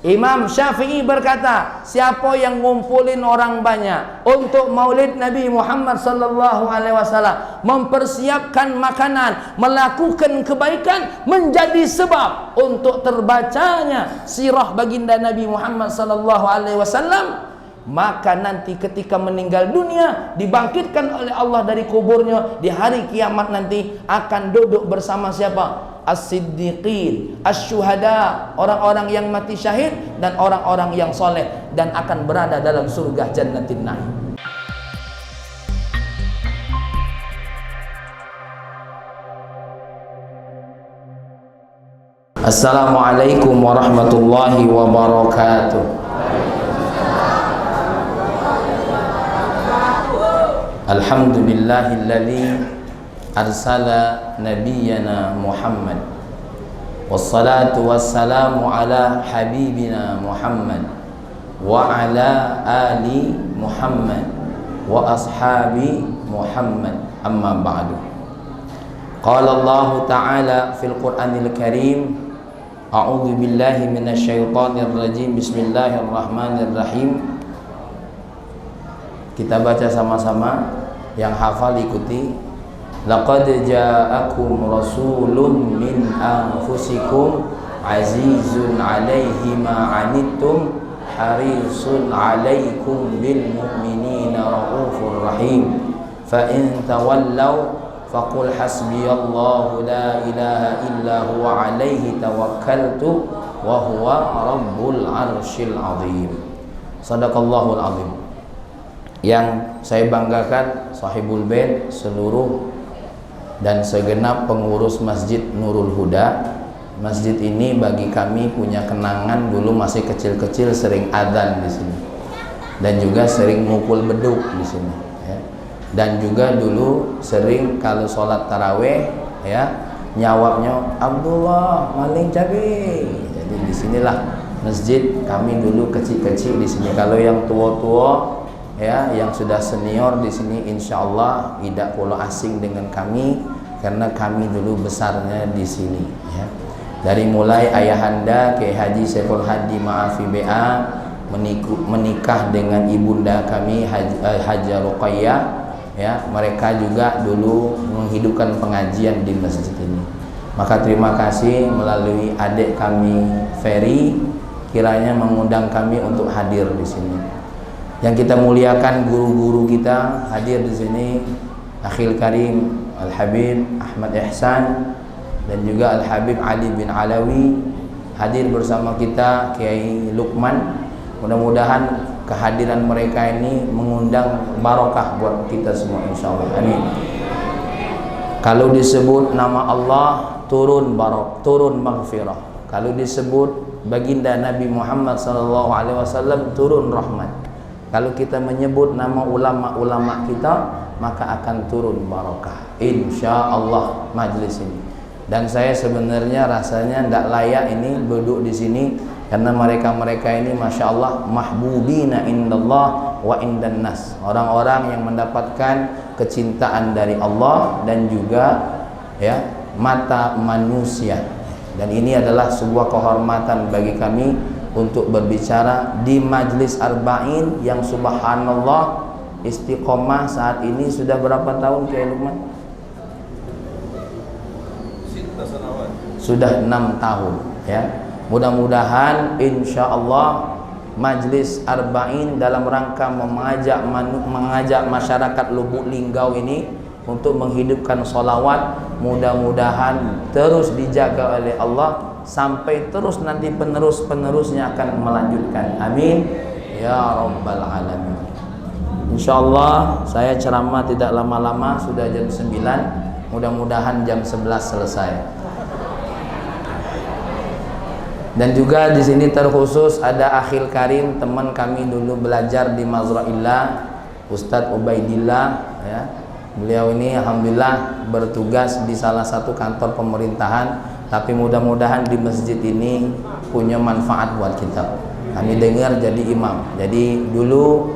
Imam Syafi'i berkata, siapa yang ngumpulin orang banyak untuk maulid Nabi Muhammad sallallahu alaihi wasallam, mempersiapkan makanan, melakukan kebaikan, menjadi sebab untuk terbacanya sirah baginda Nabi Muhammad sallallahu alaihi wasallam, maka nanti ketika meninggal dunia, dibangkitkan oleh Allah dari kuburnya di hari kiamat nanti, akan duduk bersama siapa? As-siddiqin, as-syuhada, orang-orang yang mati syahid dan orang-orang yang soleh, dan akan berada dalam surga jannatin na'im. Assalamualaikum warahmatullahi wabarakatuh. Alhamdulillahilladzi arsala nabiyyana Muhammad, wassalatu wassalamu ala habibina Muhammad wa ala ali Muhammad wa ashabi Muhammad, amma ba'du. Qala Allah ta'ala fil Qur'anil Karim, a'udzu billahi minasyaitonir rajim, bismillahirrahmanirrahim. Kita baca sama-sama, yang hafal ikuti. Laqad ja'akum rasulun min anfusikum azizun 'alaihi ma 'anittum harisun 'alaikum bil mu'minina raufur rahim. Fa in tawallaw faqul hasbiyallahu la ilaha illa huwa 'alaihi tawakkaltu wa huwa rabbul 'arsyil 'azim. Shadaqallahul 'azim. Yang saya banggakan sahibul bait, seluruh dan segenap pengurus Masjid Nurul Huda. Masjid ini bagi kami punya kenangan, dulu masih kecil-kecil sering adzan di sini, dan juga sering mukul beduk di sini, ya. Dan juga dulu sering kalau sholat taraweh, ya, nyawabnya Abdullah maling cabai. Jadi disinilah masjid kami dulu kecil-kecil di sini. Kalau yang tua-tua, ya, yang sudah senior di sini, insya Allah tidak pula asing dengan kami, karena kami dulu besarnya di sini, ya. Dari mulai ayahanda Kiai Haji Saiful Hadi Ma'afi BA menikah dengan ibunda kami Haja Ruqayyah, ya, mereka juga dulu menghidupkan pengajian di masjid ini. Maka terima kasih melalui adik kami Ferry, kiranya mengundang kami untuk hadir di sini. Yang kita muliakan guru-guru kita hadir di sini, Akhil Karim Al-Habib Ahmad Ihsan dan juga Al-Habib Ali bin Alawi hadir bersama kita, Kiai Lukman. Mudah-mudahan kehadiran mereka ini mengundang barokah buat kita semua, insyaallah. Amin. Kalau disebut nama Allah, turun barokah, turun maghfirah. Kalau disebut baginda Nabi Muhammad SAW, turun rahmat. Kalau kita menyebut nama ulama-ulama kita, maka akan turun barokah, insya Allah majlis ini. Dan saya sebenarnya rasanya tidak layak ini duduk di sini, karena mereka-mereka ini masya Allah mahbubina indallah wa indan nas, orang-orang yang mendapatkan kecintaan dari Allah dan juga, ya, mata manusia. Dan ini adalah sebuah kehormatan bagi kami untuk berbicara di majlis arba'in yang subhanallah istiqomah saat ini sudah berapa tahun, Kiai Lukman? Sudah 6 tahun, ya. Mudah-mudahan insya Allah majlis arba'in dalam rangka mengajak masyarakat Lubuk Linggau ini untuk menghidupkan sholawat, mudah-mudahan terus dijaga oleh Allah sampai terus nanti penerus-penerusnya akan melanjutkan. Amin ya rabbal alamin. Insyaallah saya ceramah tidak lama-lama, sudah jam 9, mudah-mudahan jam 11 selesai. Dan juga di sini terkhusus ada Akhil Karim, teman kami dulu belajar di Mazra'illah, Ustadz Ubaidillah, ya. Beliau ini alhamdulillah bertugas di salah satu kantor pemerintahan, tapi mudah-mudahan di masjid ini punya manfaat buat kita. Kami dengar jadi imam. Jadi dulu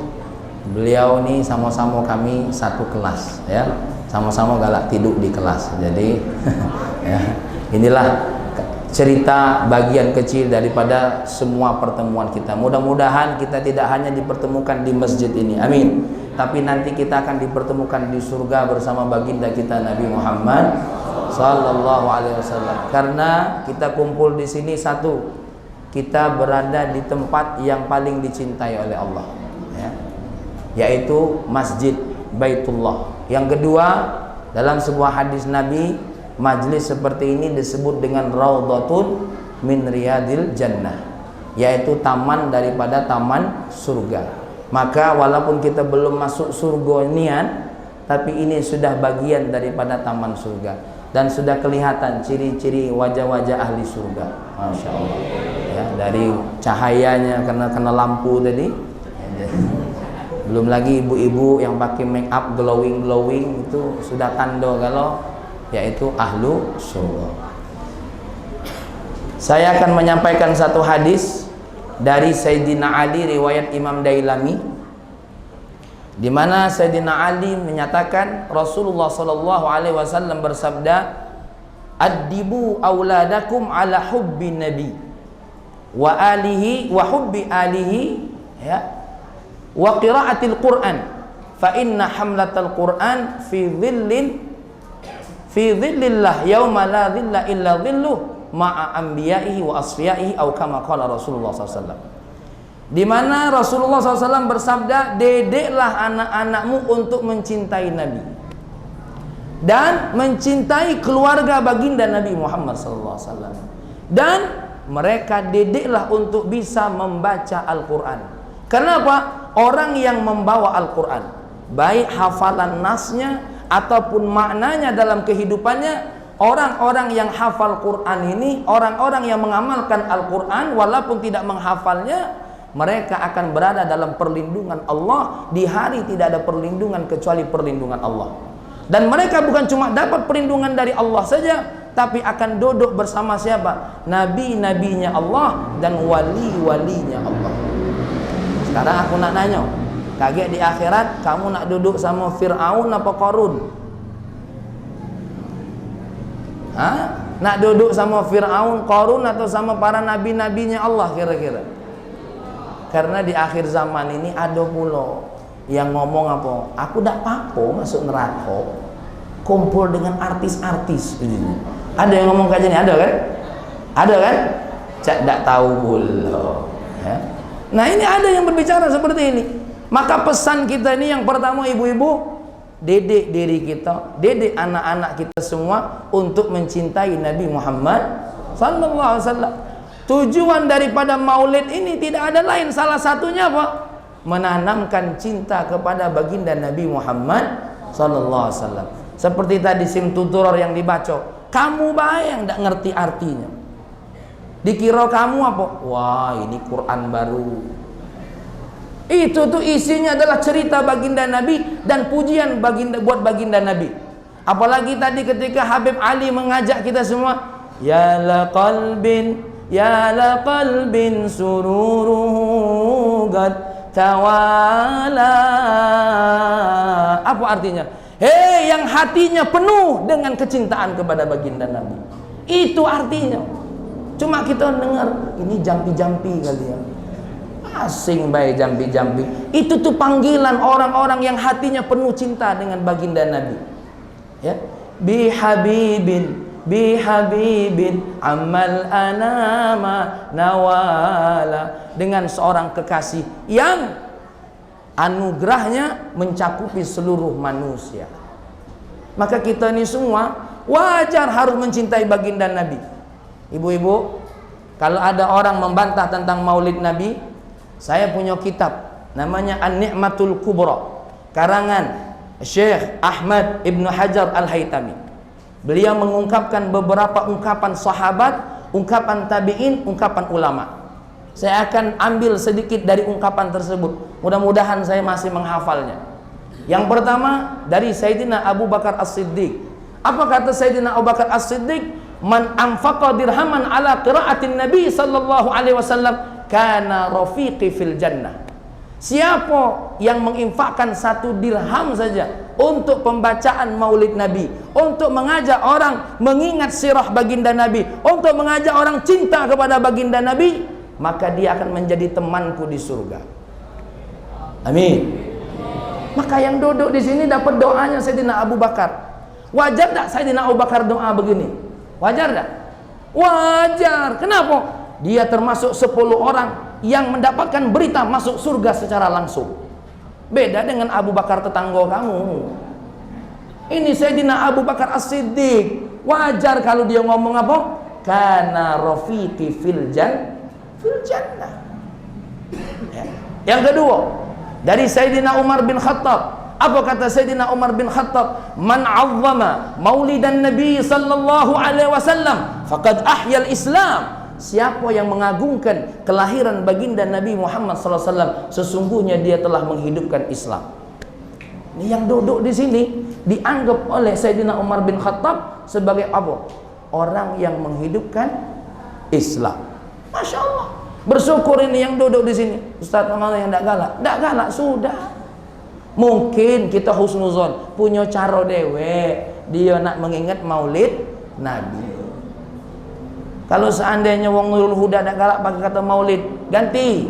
beliau ini sama-sama kami satu kelas, ya, sama-sama galak tidur di kelas. Jadi ya, inilah cerita bagian kecil daripada semua pertemuan kita. Mudah-mudahan kita tidak hanya dipertemukan di masjid ini, amin, tapi nanti kita akan dipertemukan di surga bersama baginda kita Nabi Muhammad sallallahu alaihi wasallam. Karena kita kumpul di sini, satu, kita berada di tempat yang paling dicintai oleh Allah, ya, yaitu Masjid Baitullah. Yang kedua, dalam sebuah hadis Nabi, majlis seperti ini disebut dengan Raudhatun min Riyadil Jannah, yaitu taman daripada taman surga. Maka walaupun kita belum masuk surga nian, tapi ini sudah bagian daripada taman surga, dan sudah kelihatan ciri-ciri wajah-wajah ahli surga, Masya Allah, ya, dari cahayanya kena lampu tadi. Belum lagi ibu-ibu yang pakai make up glowing itu sudah tanda kalau yaitu ahlu surga. Saya akan menyampaikan satu hadis dari Sayyidina Ali riwayat Imam Dailami, di mana Sayyidina Ali menyatakan Rasulullah sallallahu alaihi wasallam bersabda, "Addibu auladakum ala hubbi nabi wa alihi wa hubbi alihi, ya, wa qiraatil Qur'an, fa inna hamlatal Qur'an fi dhillillah yauma la dhilla illa dhilluh ma'a anbiya'ihi wa asfiyaihi atau kama qala Rasulullah SAW." Di mana Rasulullah SAW bersabda, "Dedeklah anak-anakmu untuk mencintai Nabi dan mencintai keluarga baginda Nabi Muhammad SAW, dan mereka dedeklah untuk bisa membaca Al-Quran." Kenapa? Orang yang membawa Al-Quran, baik hafalan nasnya ataupun maknanya dalam kehidupannya, orang-orang yang hafal Quran ini, orang-orang yang mengamalkan Al-Quran walaupun tidak menghafalnya, mereka akan berada dalam perlindungan Allah. Di hari tidak ada perlindungan kecuali perlindungan Allah. Dan mereka bukan cuma dapat perlindungan dari Allah saja, tapi akan duduk bersama siapa? Nabi-nabinya Allah dan wali-walinya Allah. Sekarang aku nak nanya, kaget di akhirat kamu nak duduk sama Fir'aun apa Qarun? Nak duduk sama Fir'aun, Qarun, atau sama para nabi-nabinya Allah kira-kira? Karena di akhir zaman ini ada pula yang ngomong apa? Aku tak apa-apa masuk neraka, kumpul dengan artis-artis. Ada yang ngomong kayak gini, ada kan? Ada kan? Cak tak tahu pula, ya? Nah, ini ada yang berbicara seperti ini. Maka pesan kita ini yang pertama, ibu-ibu, didik diri kita, didik anak-anak kita semua untuk mencintai Nabi Muhammad sallallahu alaihi wasallam. Tujuan daripada maulid ini tidak ada lain, salah satunya apa? Menanamkan cinta kepada baginda Nabi Muhammad sallallahu alaihi wasallam. Seperti tadi sim tuturor yang dibaca, kamu bayang tidak ngerti artinya, dikira kamu apa? Wah, ini Quran baru. Itu tuh isinya adalah cerita baginda Nabi dan pujian buat baginda Nabi. Apalagi tadi ketika Habib Ali mengajak kita semua, ya la qalbin sururuhu qad tawala. Apa artinya? Hei yang hatinya penuh dengan kecintaan kepada baginda Nabi. Itu artinya. Cuma kita dengar ini jampi-jampi kali ya. Asing baik jampi-jampi. Itu tuh panggilan orang-orang yang hatinya penuh cinta dengan baginda Nabi. Ya. Bihabibin amal anama nawala. Dengan seorang kekasih yang anugerahnya mencakupi seluruh manusia. Maka kita ini semua wajar harus mencintai baginda Nabi. Ibu-ibu, kalau ada orang membantah tentang maulid Nabi, saya punya kitab namanya An-Ni'matul Kubra, karangan Syekh Ahmad Ibn Hajar Al-Haytami. Beliau mengungkapkan beberapa ungkapan sahabat, ungkapan tabi'in, ungkapan ulama. Saya akan ambil sedikit dari ungkapan tersebut, mudah-mudahan saya masih menghafalnya. Yang pertama dari Sayyidina Abu Bakar As-Siddiq. Apa kata Sayyidina Abu Bakar As-Siddiq? Man anfaqa dirhaman ala qiraatin Nabi sallallahu alaihi wasallam kana rafiqi fil jannah. Siapa yang menginfakkan 1 dirham saja untuk pembacaan maulid Nabi, untuk mengajak orang mengingat sirah baginda Nabi, untuk mengajak orang cinta kepada baginda Nabi, maka dia akan menjadi temanku di surga. Amin. Maka yang duduk di sini dapat doanya Sayyidina Abu Bakar. Wajar tak Sayyidina Abu Bakar doa begini? Wajar tak? Wajar. Kenapa? Dia termasuk 10 orang yang mendapatkan berita masuk surga secara langsung. Beda dengan Abu Bakar tetangga kamu. Ini Sayyidina Abu Bakar As-Siddiq. Wajar kalau dia ngomong apa? Kana rafiqi fil jannah. Ya. Yang kedua, dari Sayyidina Umar bin Khattab. Apa kata Sayyidina Umar bin Khattab? Man 'azzama maulidan Nabi sallallahu alaihi wasallam faqad ahyal Islam. Siapa yang mengagungkan kelahiran baginda Nabi Muhammad sallallahu alaihi wasallam, sesungguhnya dia telah menghidupkan Islam. Ini yang duduk di sini dianggap oleh Sayyidina Umar bin Khattab sebagai apa? Orang yang menghidupkan Islam. Masya Allah. Bersyukur ini yang duduk di sini. Ustaz mana yang tidak galak? Tidak galak sudah. Mungkin kita husnuzon punya cara dewe, dia nak mengingat maulid Nabi. Kalau seandainya wong Nurul Huda tidak galak pakai kata maulid, ganti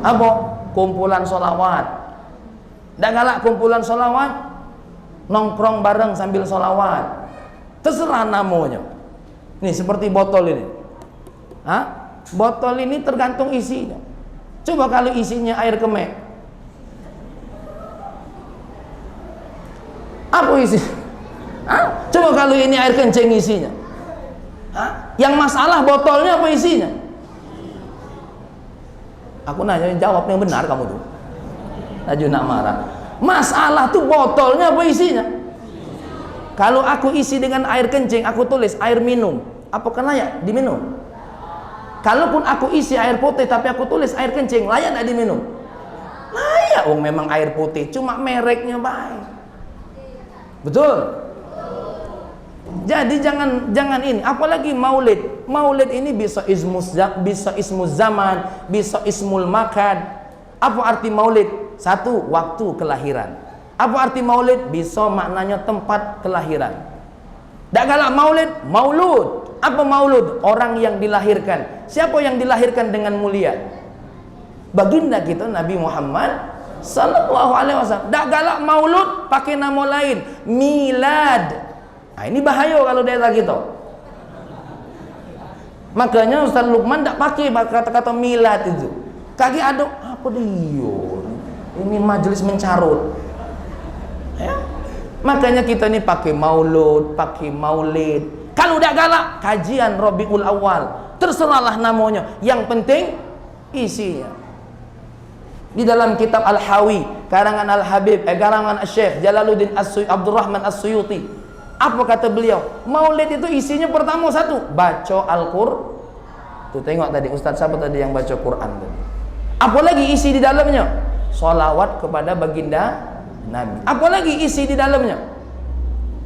apa? Kumpulan solawat. Tidak galak kumpulan solawat, nongkrong bareng sambil solawat. Terserah namanya. Nih seperti botol ini. Hah? Botol ini tergantung isinya. Coba kalau isinya air kemek, apa isi? Hah? Coba kalau ini air kencing isinya. Hah? Yang masalah botolnya apa isinya? Aku nanya, jawab yang benar kamu tuh. Laju nak marah. Masalah tuh botolnya apa isinya? Kalau aku isi dengan air kencing, aku tulis air minum, apakah layak diminum? Kalaupun aku isi air putih tapi aku tulis air kencing, layak tidak diminum? Layak. Oh memang air putih, cuma mereknya baik. Betul. Jadi jangan ini, apalagi maulid. Maulid ini bisa ismuz zaman, bisa ismul makan. Apa arti maulid? 1, waktu kelahiran. Apa arti maulid? Bisa maknanya tempat kelahiran. Tak galak maulid, maulud. Apa maulud? Orang yang dilahirkan. Siapa yang dilahirkan dengan mulia? Baginda kita Nabi Muhammad sallallahu alaihi wasallam. Tak galak maulud pakai nama lain, milad. Nah, ini bahaya kalau daerah kita. Makanya Ustaz Lukman tak pakai kata-kata milad itu. Kaki ada apa dia? Ini majelis mencarut. Ya? Makanya kita ini pakai maulud, pakai maulid. Kalau udah galak, kajian Rabiul Awal, terserahlah namanya. Yang penting isinya. Di dalam kitab Al-Hawi, karangan Al-Habib, karangan Syekh Jalaluddin Abdurrahman As-Suyuti, apa kata beliau? Maulid itu isinya pertama 1, baca Al-Qur'an. Tuh tengok tadi Ustaz siapa tadi yang baca Quran tadi. Apalagi isi di dalamnya? Sholawat kepada baginda Nabi. Apalagi isi di dalamnya?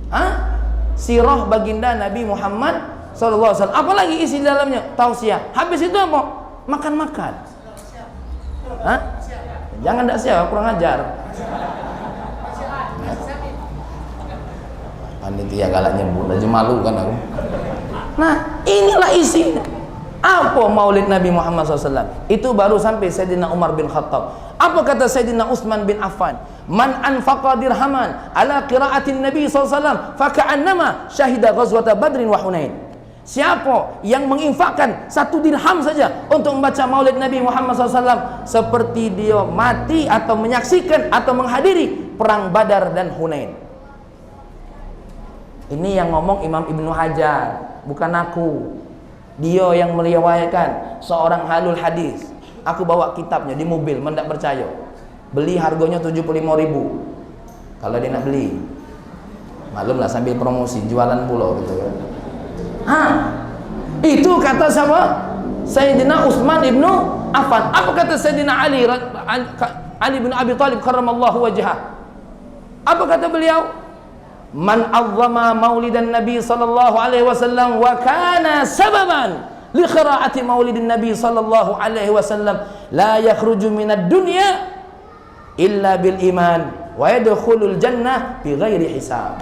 Hah? Sirah baginda Nabi Muhammad sallallahu alaihi wasallam. Apalagi isi di dalamnya? Tausiah. Habis itu apa? Makan-makan. Hah? Jangan tak siap, kurang ajar. Panitia galak nyebut aja, malu kan aku. Nah, inilah isinya. Apa maulid Nabi Muhammad SAW? Itu baru sampai Sayyidina Umar bin Khattab. Apa kata Sayyidina Utsman bin Affan? Man anfaqa dirhaman ala qiraatin Nabi SAW faka'annama syahida ghazwata Badrin wa Hunain. Siapa yang menginfakkan 1 dirham saja untuk membaca maulid Nabi Muhammad SAW, seperti dia mati atau menyaksikan atau menghadiri perang Badar dan Hunain. Ini yang ngomong Imam Ibnu Hajar, bukan aku. Dia yang meriwayatkan, seorang halul hadis. Aku bawa kitabnya di mobil, mendak percaya. Beli harganya 75.000. Kalau dia nak beli, maklumlah sambil promosi, jualan pula gitu kan. Itu kata siapa? Sayyidina Utsman ibnu Affan. Apa kata Sayyidina Ali bin Abi Thalib karramallahu wajhah? Apa kata beliau? Man azzama maulidan Nabi sallallahu alaihi wasallam wa kana sababan li qiraati maulidin Nabi sallallahu alaihi wasallam la yakhruju minad dunya illa bil iman wa yadkhulul jannah bighairi hisab.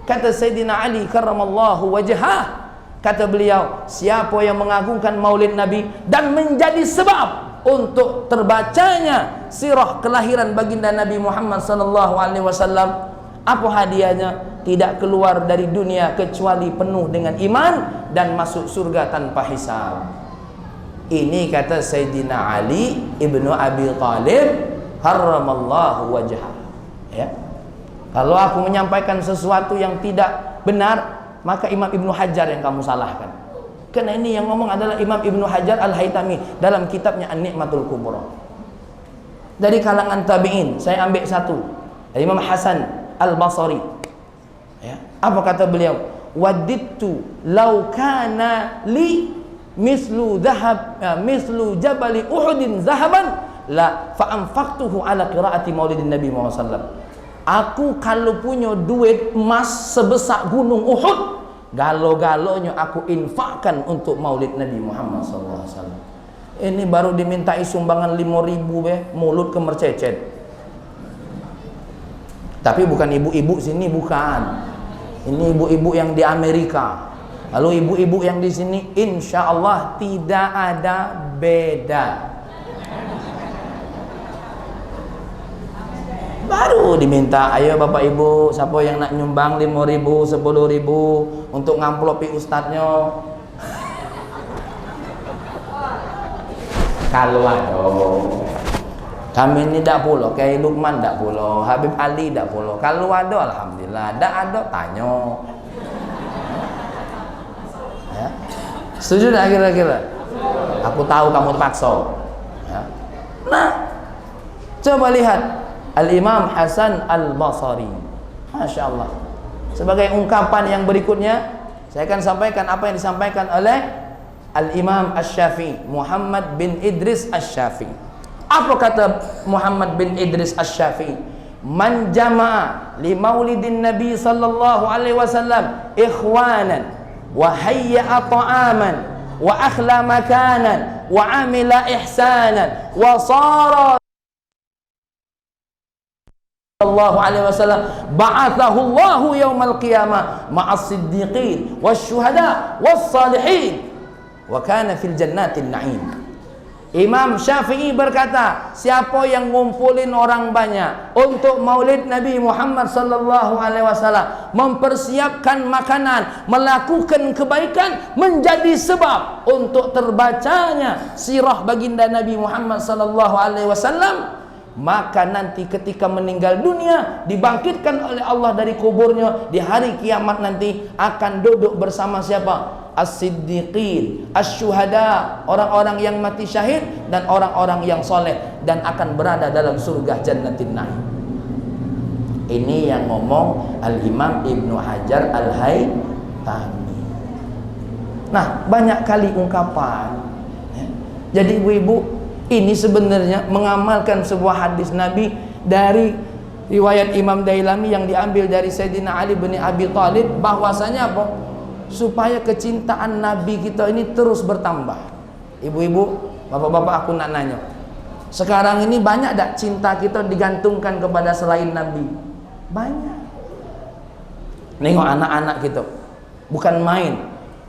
Kata Sayyidina Ali karramallahu wajhah, kata beliau, siapa yang mengagungkan maulid Nabi dan menjadi sebab untuk terbacanya sirah kelahiran baginda Nabi Muhammad sallallahu alaihi wasallam, apa hadiahnya? Tidak keluar dari dunia kecuali penuh dengan iman dan masuk surga tanpa hisab. Ini kata Sayyidina Ali ibnu Abi Thalib karramallahu wajhah. Ya. Kalau aku menyampaikan sesuatu yang tidak benar, maka Imam Ibnu Hajar yang kamu salahkan. Karena ini yang ngomong adalah Imam Ibnu Hajar Al-Haytami dalam kitabnya An-Ni'matul Kubra. Dari kalangan tabi'in, saya ambil satu. Dari Imam Hasan Al-Basri. Ya. Apa kata beliau? Wadittu law kana li mislu jabali Uhudin zahaban la fa'anfaqtuhu ala qiraati maulidin Nabi Muhammad sallallahu alaihi wasallam. Aku kalau punya duit emas sebesar gunung Uhud, galo-galonya aku infakkan untuk maulid Nabi Muhammad sallallahu alaihi wasallam. Ini baru dimintai sumbangan 5.000 mulut kemercecet. Tapi bukan ibu-ibu sini, bukan. Ini ibu-ibu yang di Amerika. Lalu ibu-ibu yang di sini insya Allah tidak ada beda. Baru diminta, ayo bapak ibu, siapa yang nak nyumbang 5.000, 10.000 untuk ngamplopi ustadznya. Kalau ada, kami ini tak pula, kayak Lukman tak pula, Habib Ali tak pula. Kalau ada, alhamdulillah. Tak ada, tanya. Ya. Setuju tak kira-kira? Aku tahu kamu terpaksa. Ya. Nah, coba lihat Al-Imam Hasan Al-Basri, Masya Allah. Sebagai ungkapan yang berikutnya, saya akan sampaikan apa yang disampaikan oleh Al-Imam Asy-Syafi'i, Muhammad bin Idris Asy-Syafi'i. Apa kata Muhammad bin Idris Asy-Syafi'i? Man jama'a li maulidin Nabi sallallahu alaihi wasallam ikhwanan wa hayya'a ta'aman wa akhla makanan wa amila ihsanan wa sara sallallahu alaihi wasallam ba'athahu Allahu yaumal qiyamah ma'as siddiqin wasyuhada wassalihin wa kana fil jannatin na'im. Imam Syafi'i berkata, siapa yang ngumpulin orang banyak untuk maulid Nabi Muhammad sallallahu alaihi wasallam, mempersiapkan makanan, melakukan kebaikan, menjadi sebab untuk terbacanya sirah baginda Nabi Muhammad sallallahu alaihi wasallam, maka nanti ketika meninggal dunia dibangkitkan oleh Allah dari kuburnya di hari kiamat nanti akan duduk bersama siapa? As-siddiqin, as-syuhada, orang-orang yang mati syahid dan orang-orang yang soleh, dan akan berada dalam surga jannatin na'im. Ini yang ngomong Al-Imam Ibnu Hajar Al-Haytami. Nah, banyak kali ungkapan. Jadi ibu-ibu, ini sebenarnya mengamalkan sebuah hadis Nabi dari riwayat Imam Dailami yang diambil dari Sayyidina Ali bin Abi Thalib, bahwasanya apa? Supaya kecintaan Nabi kita ini terus bertambah. Ibu-ibu, bapak-bapak, aku nak nanya, sekarang ini banyak tak cinta kita digantungkan kepada selain Nabi? Banyak. Nengok anak-anak kita, bukan main.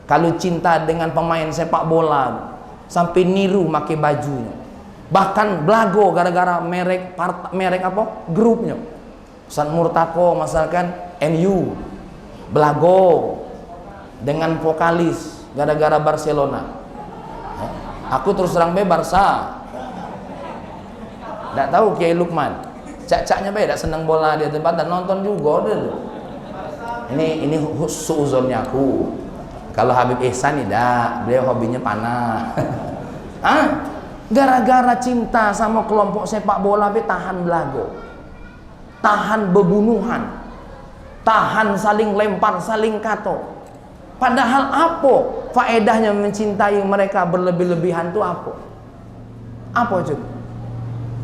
Kalau cinta dengan pemain sepak bola, sampai niru pakai bajunya, bahkan belago gara-gara merek apa? Grupnya. Ustaz Murtako misalkan MU, belago dengan vokalis gara-gara Barcelona. Aku terus terang Barca. Tak tahu Kiai Lukman, cak-caknya tak senang bola di tempat dan nonton juga dulu. Ini suuzonnya aku. Kalau Habib Ihsan tidak, beliau hobinya panah. Gara-gara cinta sama kelompok sepak bola tahan belago, tahan bebunuhan, tahan saling lempar, saling kato. Padahal apa faedahnya mencintai mereka berlebih-lebihan itu apa? Apa itu?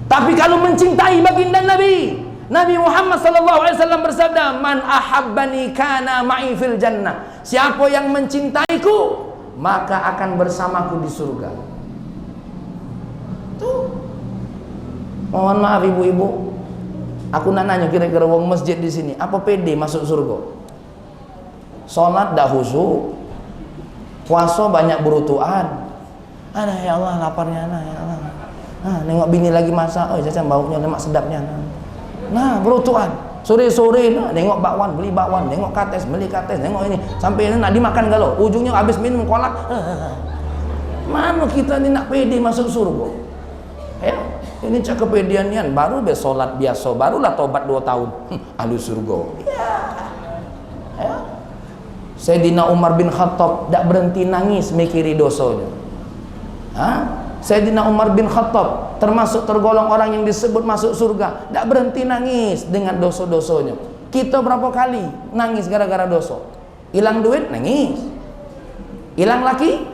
Tapi kalau mencintai baginda Nabi Muhammad sallallahu alaihi wasallam bersabda, "Man ahabbani kana ma'i fil jannah." Siapa yang mencintaiku, maka akan bersamaku di surga. Tuh. Mohon maaf ibu-ibu, Aku nak nanya, kira-kira wong masjid di sini apa pede masuk surga? Salat dak khusyuk, puasa banyak berutuan. Aduh ya Allah, laparnya nah ya Allah. Nengok bini lagi masak, oh caca baunya lemak sedapnya. Nah, berutuan. Sore-sore nah, nengok bakwan, beli bakwan, nengok kates, beli kates, nengok ini sampai ini nak dimakan galau. Ujungnya habis minum kolak. Mana kita ni nak pede masuk surga? Ya, ini cak kepedianian baru besolat biasa, barulah tobat 2 tahun. Ahli surga. Ya. Sayyidina Umar bin Khattab tak berhenti nangis mikiri dosanya. Sayyidina Umar bin Khattab termasuk tergolong orang yang disebut masuk surga, tak berhenti nangis dengan dosa-dosanya. Kita berapa kali nangis gara-gara dosa? Hilang duit nangis, hilang laki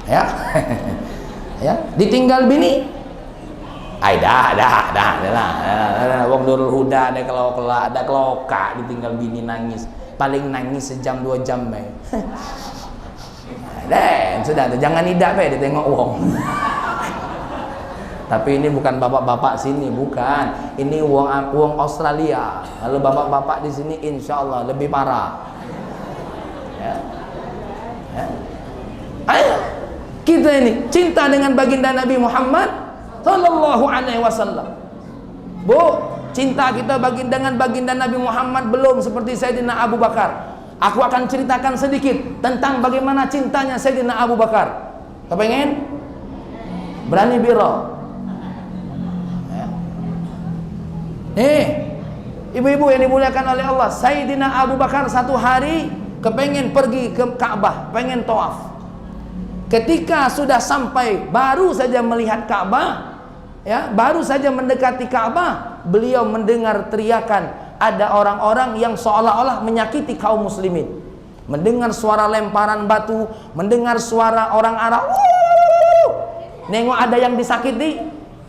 ya ya, ditinggal bini dah wong Nurul Huda ada keloka ditinggal bini nangis, paling nangis sejam 2 jam sudah tuh, jangan idak dia tengok wong. Tapi ini bukan bapak-bapak sini, bukan. Ini wong Australia. Kalau bapak-bapak di sini insya Allah lebih parah. Ya. Ya. Ayo, kita ini cinta dengan baginda Nabi Muhammad Sallallahu Alaihi Wasallam. Bu, cinta kita dengan baginda Nabi Muhammad belum seperti Sayyidina Abu Bakar. Aku akan ceritakan sedikit tentang bagaimana cintanya Sayyidina Abu Bakar. Kepengen? Berani biro? Ibu-ibu yang dimuliakan oleh Allah, Sayyidina Abu Bakar satu hari kepengen pergi ke Ka'bah, pengen tawaf. Ketika sudah sampai, baru saja melihat Ka'bah, ya, baru saja mendekati Ka'bah, beliau mendengar teriakan. Ada orang-orang yang seolah-olah menyakiti kaum muslimin. Mendengar suara lemparan batu, mendengar suara orang Arab. Nengok ada yang disakiti.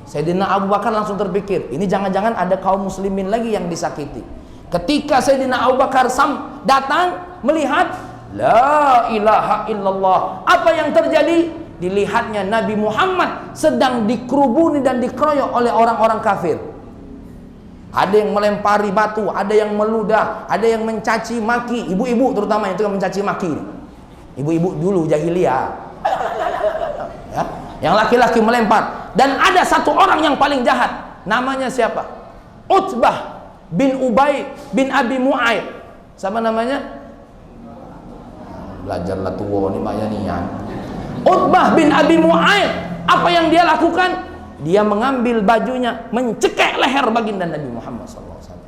Sayyidina Abu Bakar langsung terpikir, ini jangan-jangan ada kaum muslimin lagi yang disakiti. Ketika Sayyidina Abu Bakar datang melihat, la ilaha illallah. Apa yang terjadi? Dilihatnya Nabi Muhammad sedang dikerubuni dan dikeroyok oleh orang-orang kafir. Ada yang melempari batu, ada yang meludah, ada yang mencaci maki, ibu-ibu terutama itu yang mencaci maki. Ibu-ibu dulu jahiliyah. Ya, yang laki-laki melempar. Dan ada satu orang yang paling jahat. Namanya siapa? Utbah bin Ubay bin Abi Mu'aid. Siapa namanya? Belajarlah tua nih bayanian. Utbah bin Abi Mu'aid. Apa yang dia lakukan? Dia mengambil bajunya, mencekek leher baginda Nabi Muhammad SAW.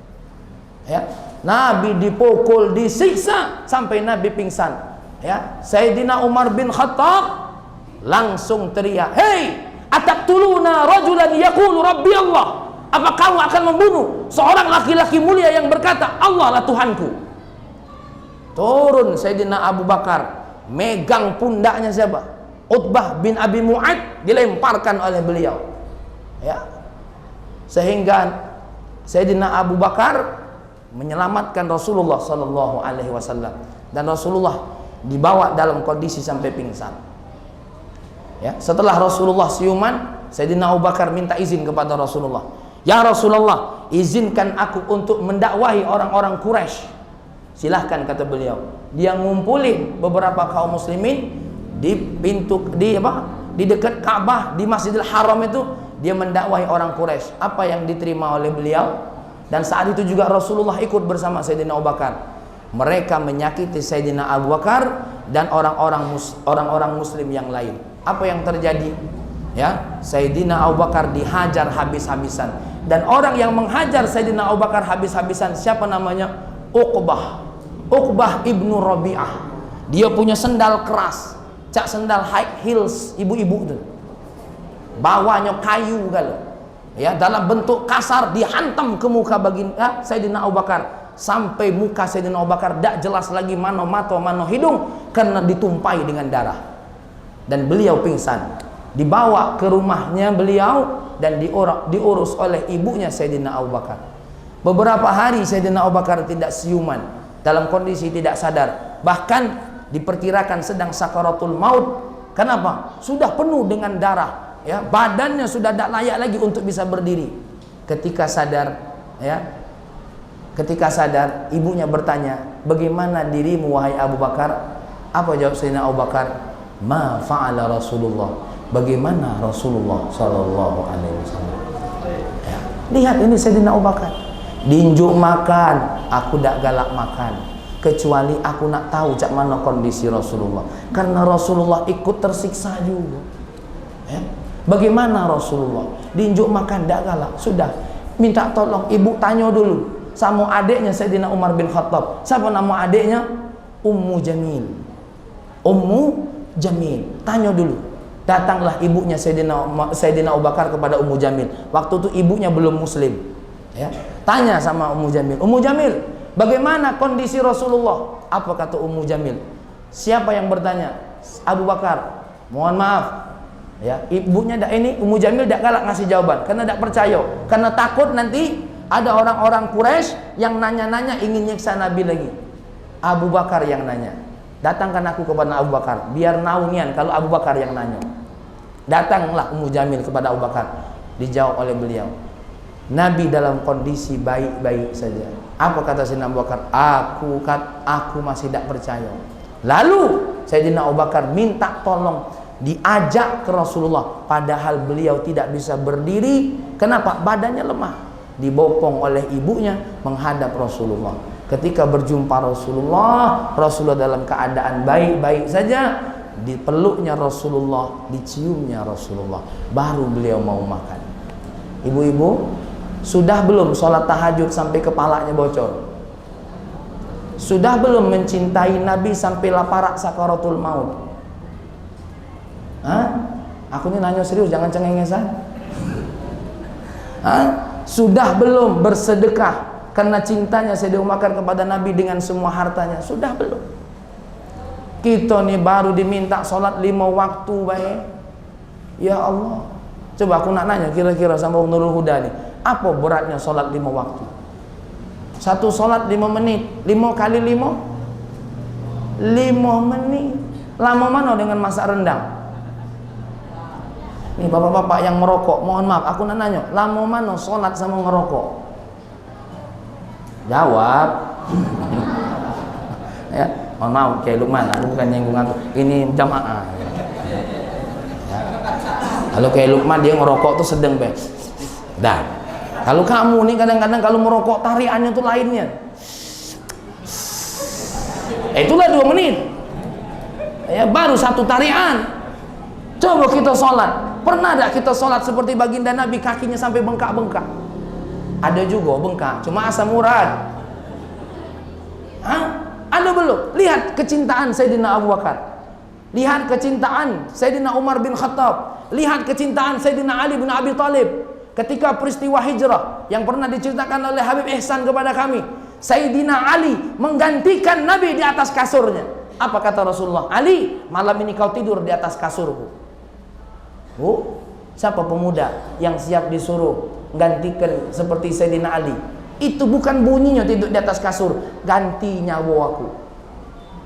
Ya, Nabi dipukul, disiksa sampai Nabi pingsan. Ya, Sayyidina Umar bin Khattab langsung teriak, "Hei, ataqtuluna rajulan yaqulu Rabbi Allah?" Apa kamu akan membunuh seorang laki-laki mulia yang berkata, "Allah lah Tuhanku"? Turun Sayyidina Abu Bakar, megang pundaknya siapa? Utbah bin Abi Mu'aid, dilemparkan oleh beliau. Ya, sehingga Sayyidina Abu Bakar menyelamatkan Rasulullah Sallallahu Alaihi Wasallam, dan Rasulullah dibawa dalam kondisi sampai pingsan. Ya, setelah Rasulullah siuman, Sayyidina Abu Bakar minta izin kepada Rasulullah, "Ya Rasulullah, izinkan aku untuk mendakwahi orang-orang Quraisy." Silahkan, kata beliau. Dia ngumpulin beberapa kaum muslimin di di dekat Ka'bah, di Masjidil Haram itu. Dia mendakwahi orang Quraisy. Apa yang diterima oleh beliau? Dan saat itu juga Rasulullah ikut bersama Sayyidina Abu Bakar. Mereka menyakiti Sayyidina Abu Bakar dan orang-orang muslim yang lain. Apa yang terjadi? Ya, Sayyidina Abu Bakar dihajar habis-habisan. Dan orang yang menghajar Sayyidina Abu Bakar habis-habisan siapa namanya? Uqbah ibnu Rabi'ah. Dia punya sendal keras, cak sendal high heels ibu-ibu itu. Bawahnya kayu kalau, ya, dalam bentuk kasar dihantam ke muka baginda Sayyidina Abu Bakar sampai muka Sayyidina Abu Bakar tidak jelas lagi mana mata mana hidung karena ditumpai dengan darah, dan beliau pingsan. Dibawa ke rumahnya beliau dan diurus oleh ibunya Sayyidina Abu Bakar. Beberapa hari Sayyidina Abu Bakar tidak siuman, dalam kondisi tidak sadar, bahkan diperkirakan sedang sakaratul maut. Kenapa? Sudah penuh dengan darah. Ya, badannya sudah tidak layak lagi untuk bisa berdiri. ketika sadar, ya, ketika sadar ibunya bertanya, bagaimana dirimu wahai Abu Bakar? Apa jawab Sayyidina Abu Bakar? Ma fa'ala Rasulullah. Bagaimana Rasulullah sallallahu alaihi wasallam? Ya. Lihat ini Sayyidina Abu Bakar. Dinjuk makan, aku tak galak makan. Kecuali aku nak tahu cak mana kondisi Rasulullah. Karena Rasulullah ikut tersiksa juga. Ya. Bagaimana Rasulullah? Dinjuk makan tak galak. Sudah, minta tolong ibu tanya dulu sama adiknya Sayyidina Umar bin Khattab. Siapa nama adiknya? Ummu Jamil. Ummu Jamil. Tanya dulu. Datanglah ibunya Sayyidina Abu Bakar kepada Ummu Jamil. Waktu itu ibunya belum muslim. Ya. Tanya sama Ummu Jamil. Ummu Jamil, bagaimana kondisi Rasulullah? Apa kata Ummu Jamil? Siapa yang bertanya? Abu Bakar. Mohon maaf. Ya, ibunya ini Ummu Jamil tidak galak ngasih jawaban karena tidak percaya. Karena takut nanti ada orang-orang Quraisy yang nanya-nanya ingin nyiksa Nabi lagi. Abu Bakar yang nanya. Datangkan aku kepada Abu Bakar, biar naunian kalau Abu Bakar yang nanya. Datanglah Ummu Jamil kepada Abu Bakar. Dijawab oleh beliau, Nabi dalam kondisi baik-baik saja. Apa kata Sayyidina Abu Bakar? Aku masih tidak percaya. Lalu Sayyidina Abu Bakar minta tolong diajak ke Rasulullah, padahal beliau tidak bisa berdiri. Kenapa? Badannya lemah. Dibopong oleh ibunya menghadap Rasulullah. Ketika berjumpa Rasulullah dalam keadaan baik-baik saja, dipeluknya Rasulullah, diciumnya Rasulullah, baru beliau mau makan. Ibu-ibu, sudah belum sholat tahajud sampai kepalanya bocor? Sudah belum mencintai Nabi sampai laparak sakaratul maut? Hah? Aku ini nanya serius, jangan cengengesan. Hah? Sudah belum bersedekah karena cintanya Sayyidina Bakar kepada Nabi dengan semua hartanya? Sudah belum? Kita nih baru diminta sholat 5 waktu baik. Ya Allah, coba aku nak nanya kira-kira sama Nurul Huda nih, apa beratnya sholat 5 waktu? Satu sholat 5 menit, 5 kali 5 menit. Lama mana dengan masak rendang? Nih bapak-bapak yang merokok, mohon maaf, aku nak nanya, lama mana sholat sama ngerokok? Jawab. Ya, mohon maaf kayak Lukman, aku bukan nyinggung aku. Ini jamaah. Ya. Kalau kayak Lukman dia ngerokok tuh sedang be. Dah. Kalau kamu nih kadang-kadang kalau merokok tariannya tuh lainnya. Itulah 2 menit. Ya, baru satu tarian. Coba kita sholat. Pernah tak kita sholat seperti baginda Nabi kakinya sampai bengkak-bengkak? Ada juga bengkak, cuma asam urat. Hah? Ada belum? Lihat kecintaan Sayyidina Abu Bakar. Lihat kecintaan Sayyidina Umar bin Khattab. Lihat kecintaan Sayyidina Ali bin Abi Thalib. Ketika peristiwa hijrah yang pernah diceritakan oleh Habib Ihsan kepada kami, Sayyidina Ali menggantikan Nabi di atas kasurnya. Apa kata Rasulullah? Ali, malam ini kau tidur di atas kasurku. Siapa pemuda yang siap disuruh gantikan seperti Sayyidina Ali? Itu bukan bunyinya tidur di atas kasur, ganti nyawa aku.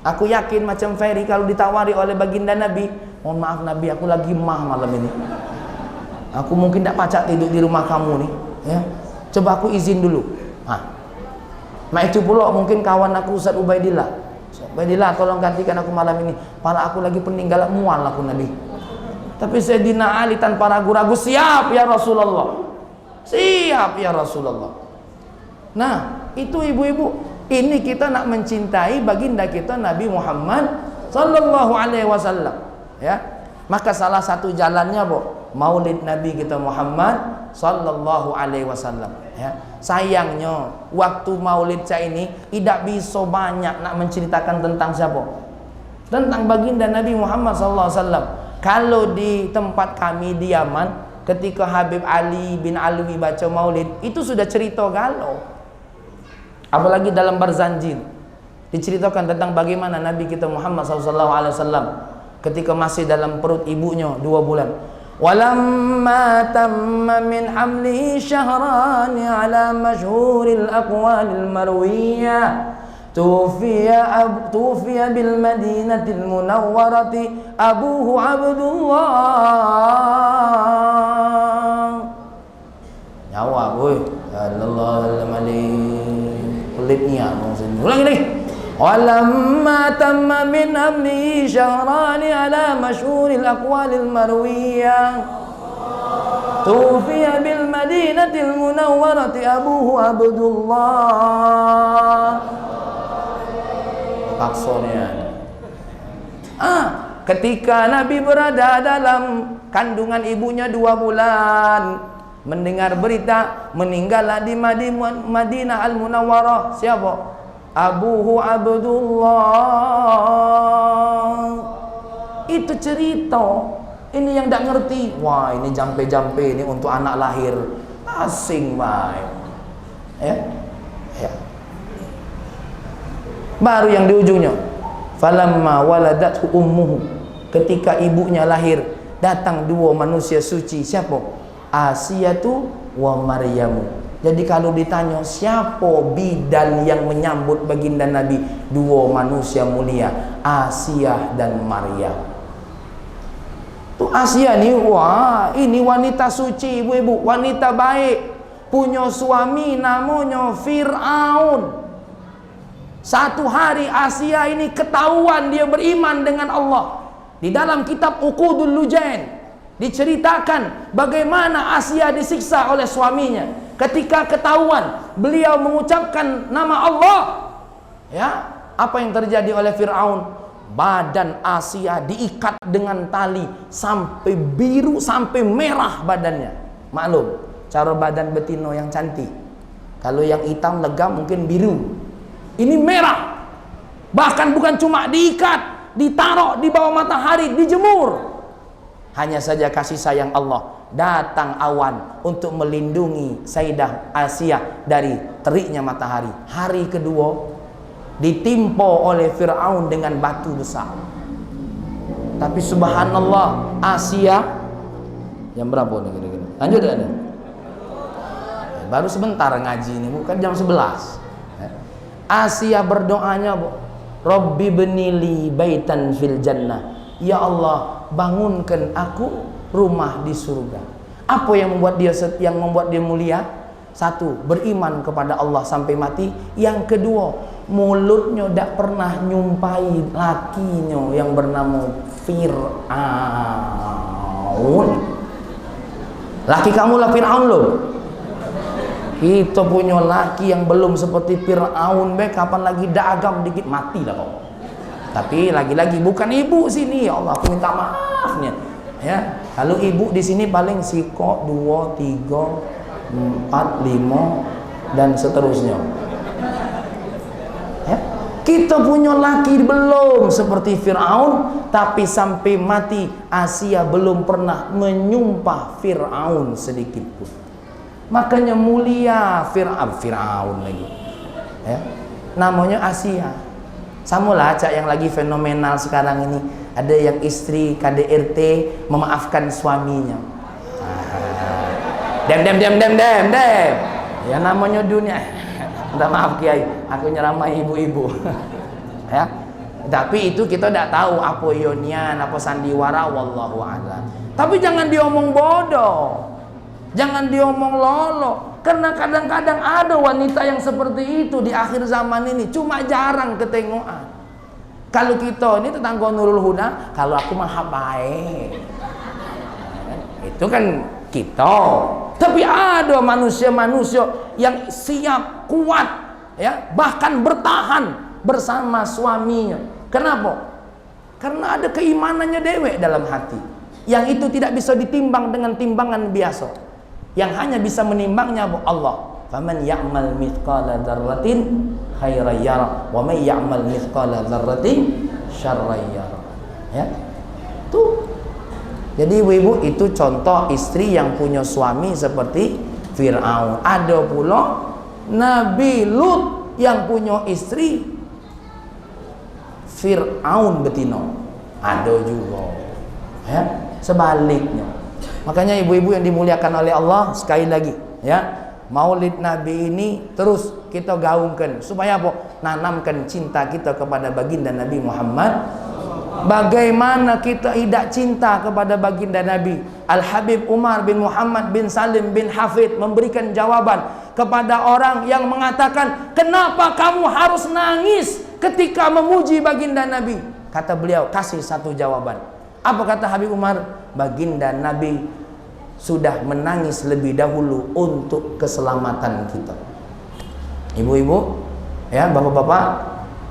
Aku yakin macam Ferry kalau ditawari oleh baginda Nabi, mohon maaf Nabi, aku lagi mah malam ini. Aku mungkin tidak pacak tidur di rumah kamu nih, ya. Coba aku izin dulu. Itu pula mungkin kawan aku Ustaz Ubaidillah. Ubaidillah, tolong gantikan aku malam ini. Pala aku lagi peninggalan mual aku Nabi. Tapi Sayyidina Ali tanpa ragu-ragu, siap ya Rasulullah. Siap ya Rasulullah. Nah, itu ibu-ibu, ini kita nak mencintai baginda kita Nabi Muhammad sallallahu alaihi wasallam, ya. Maka salah satu jalannya, Maulid Nabi kita Muhammad sallallahu alaihi wasallam, ya. Sayangnya waktu Maulid saya ini tidak bisa banyak nak menceritakan tentang siapa? Tentang baginda Nabi Muhammad sallallahu alaihi wasallam. Kalau di tempat kami di Yaman, ketika Habib Ali bin Alwi baca Maulid, itu sudah cerita galau. Apalagi dalam Barzanjin diceritakan tentang bagaimana Nabi kita Muhammad SAW ketika masih dalam perut ibunya 2 bulan. Walamma tamma min hamli syahrani ala masyhuril aqwalil marwiyah tufiya bil madinatil munawwarati abuhu Abdullah. Jawab, woi. baitnya. Ulangi lagi. Walamma tamma min amni syahrani ala masyhuril aqwalil marwiyah tufiya bil madinatil munawwarati abuhu Abdullah. Maksudnya ketika Nabi berada dalam kandungan ibunya 2 bulan, mendengar berita meninggallah di Madinah Al-Munawwarah siapa? Abuhu Abdullah. Itu cerita. Ini yang tak ngerti. Wah, ini jampe-jampe ini untuk anak lahir. Asing baik. Ya. Baru yang di ujungnya. Falamma waladathu ummuhu. Ketika ibunya lahir, datang 2 manusia suci. Siapa? Asiyatu wa Maryamu. Jadi kalau ditanya siapa bidan yang menyambut baginda Nabi, 2 manusia mulia, Asiyah dan Maryam. Tuh Asiyah nih, wah ini wanita suci ibu-ibu, wanita baik, punya suami namanya Fir'aun. Satu hari Asiyah ini ketahuan dia beriman dengan Allah. Di dalam kitab Uqudul Lujain diceritakan bagaimana Asiyah disiksa oleh suaminya. Ketika ketahuan beliau mengucapkan nama Allah, ya, apa yang terjadi oleh Fir'aun? Badan Asiyah diikat dengan tali sampai biru, sampai merah badannya. Maklum, cara badan betino yang cantik. Kalau yang hitam legam mungkin biru. Ini merah. Bahkan bukan cuma diikat, ditaruh di bawah matahari, dijemur. Hanya saja kasih sayang Allah, datang awan untuk melindungi Sayyidah Asiyah dari teriknya matahari. Hari kedua ditimpa oleh Fir'aun dengan batu besar. Tapi subhanallah, Asiyah jam berapa nih kira-kira? Lanjut ada. Baru sebentar ngaji ini, bukan jam 11. Asiyah berdoanya, Rabbi benili baitan fil jannah. Ya Allah, bangunkan aku rumah di surga. Apa yang membuat dia mulia? 1, beriman kepada Allah sampai mati. Yang kedua, mulutnya tidak pernah nyumpai lakinya yang bernama Fir'aun. Laki kamu lah Fir'aun loh. Kita punya laki yang belum seperti Fir'aun, kapan lagi dagang dikit mati lah kau. Tapi lagi-lagi bukan ibu sini, ya Allah, aku minta maafnya. Ya, kalau ibu di sini paling sikok 2, 3, 4, 5 dan seterusnya. Ya, kita punya laki belum seperti Fir'aun, tapi sampai mati Asiyah belum pernah menyumpah Fir'aun sedikit pun. Makanya mulia Fir'aun lagi. Ya, namanya Asiyah. Samalah cak yang lagi fenomenal sekarang ini, ada yang istri KDRT memaafkan suaminya. Dem. Ya namanya dunia. Minta maaf Kiai, aku nyeramai ibu-ibu. Ya. Tapi itu kita tidak tahu apa ionian, apa sandiwara, wallahu a'lam. Tapi jangan diomong bodoh. Jangan diomong lolo. Karena kadang-kadang ada wanita yang seperti itu di akhir zaman ini, cuma jarang ketengokan. Kalau kita ini tetangga Nurul Huda, kalau aku mah baik. Itu kan kita. Tapi ada manusia-manusia yang siap, kuat, ya, bahkan bertahan bersama suaminya. Kenapa? Karena ada keimanannya dewek dalam hati. Yang itu tidak bisa ditimbang dengan timbangan biasa. Yang hanya bisa menimbangnya Allah. Faman ya'mal mithqala dzarratin khairan yara wa may ya'mal mithqala dzarratin syarran yara. Ya. Tuh. Jadi ibu-ibu, itu contoh istri yang punya suami seperti Fir'aun. Ada pula Nabi Lut yang punya istri Fir'aun betino. Ada juga. Ya, sebaliknya. Makanya ibu-ibu yang dimuliakan oleh Allah, sekali lagi, ya, Maulid Nabi ini terus kita gaungkan supaya apa? Nanamkan cinta kita kepada baginda Nabi Muhammad Bagaimana kita tidak cinta kepada baginda Nabi? Al-Habib Umar bin Muhammad bin Salim bin Hafid memberikan jawaban kepada orang yang mengatakan, kenapa kamu harus nangis ketika memuji baginda Nabi? Kata beliau, kasih satu jawaban. Apa kata Habib Umar? Baginda Nabi sudah menangis lebih dahulu untuk keselamatan kita. Ibu-ibu, ya, bapak-bapak,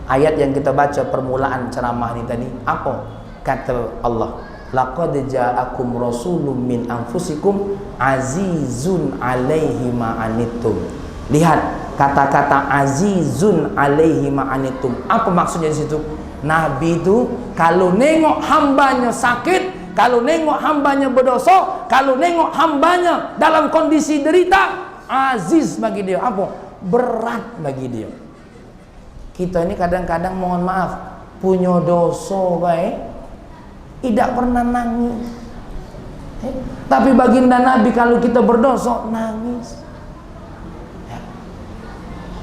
ayat yang kita baca permulaan ceramah ini tadi, apa kata Allah? Laqad ja'akum rasulun min anfusikum azizun 'alaihi ma anittum. Lihat kata-kata azizun 'alaihi ma anittum. Apa maksudnya di situ? Nabi itu kalau nengok hambanya sakit, kalau nengok hambanya berdosa, kalau nengok hambanya dalam kondisi derita, aziz bagi dia. Apa? Berat bagi dia. Kita ini kadang-kadang, mohon maaf, punya dosa baik, tidak pernah nangis. Tapi baginda Nabi kalau kita berdosa, nangis.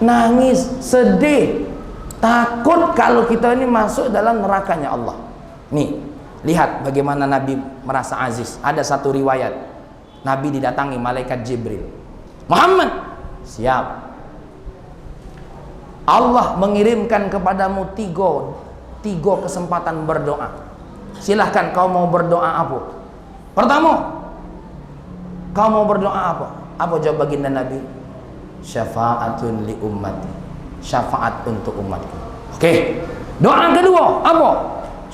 Nangis, sedih, takut kalau kita ini masuk dalam nerakanya Allah. Nih, lihat bagaimana Nabi merasa aziz. Ada satu riwayat, Nabi didatangi malaikat Jibril. Muhammad, siap. Allah mengirimkan kepadamu tiga kesempatan berdoa. Silahkan kau mau berdoa apa? Pertama, kau mau berdoa apa? Apa jawab baginda Nabi? Syafa'atun li ummati. Syafaat untuk umatku. Oke. Doa kedua apa?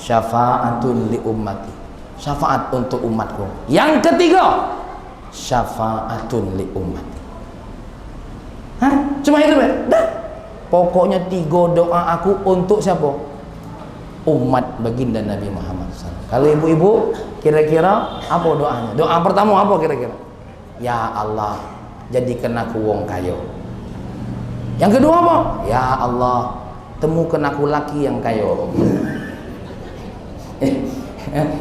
Syafa'atun li ummati. Syafaat untuk umatku. Yang ketiga, syafa'atun li ummati. Hah? Cuma itu, Pak? Dah. Pokoknya tiga doa aku untuk siapa? Umat baginda Nabi Muhammad SAW. Kalau ibu-ibu, kira-kira apa doanya? Doa pertama apa kira-kira? Ya Allah, jadikan aku wong kaya. Yang kedua apa? Ya Allah, temukan aku laki yang kaya.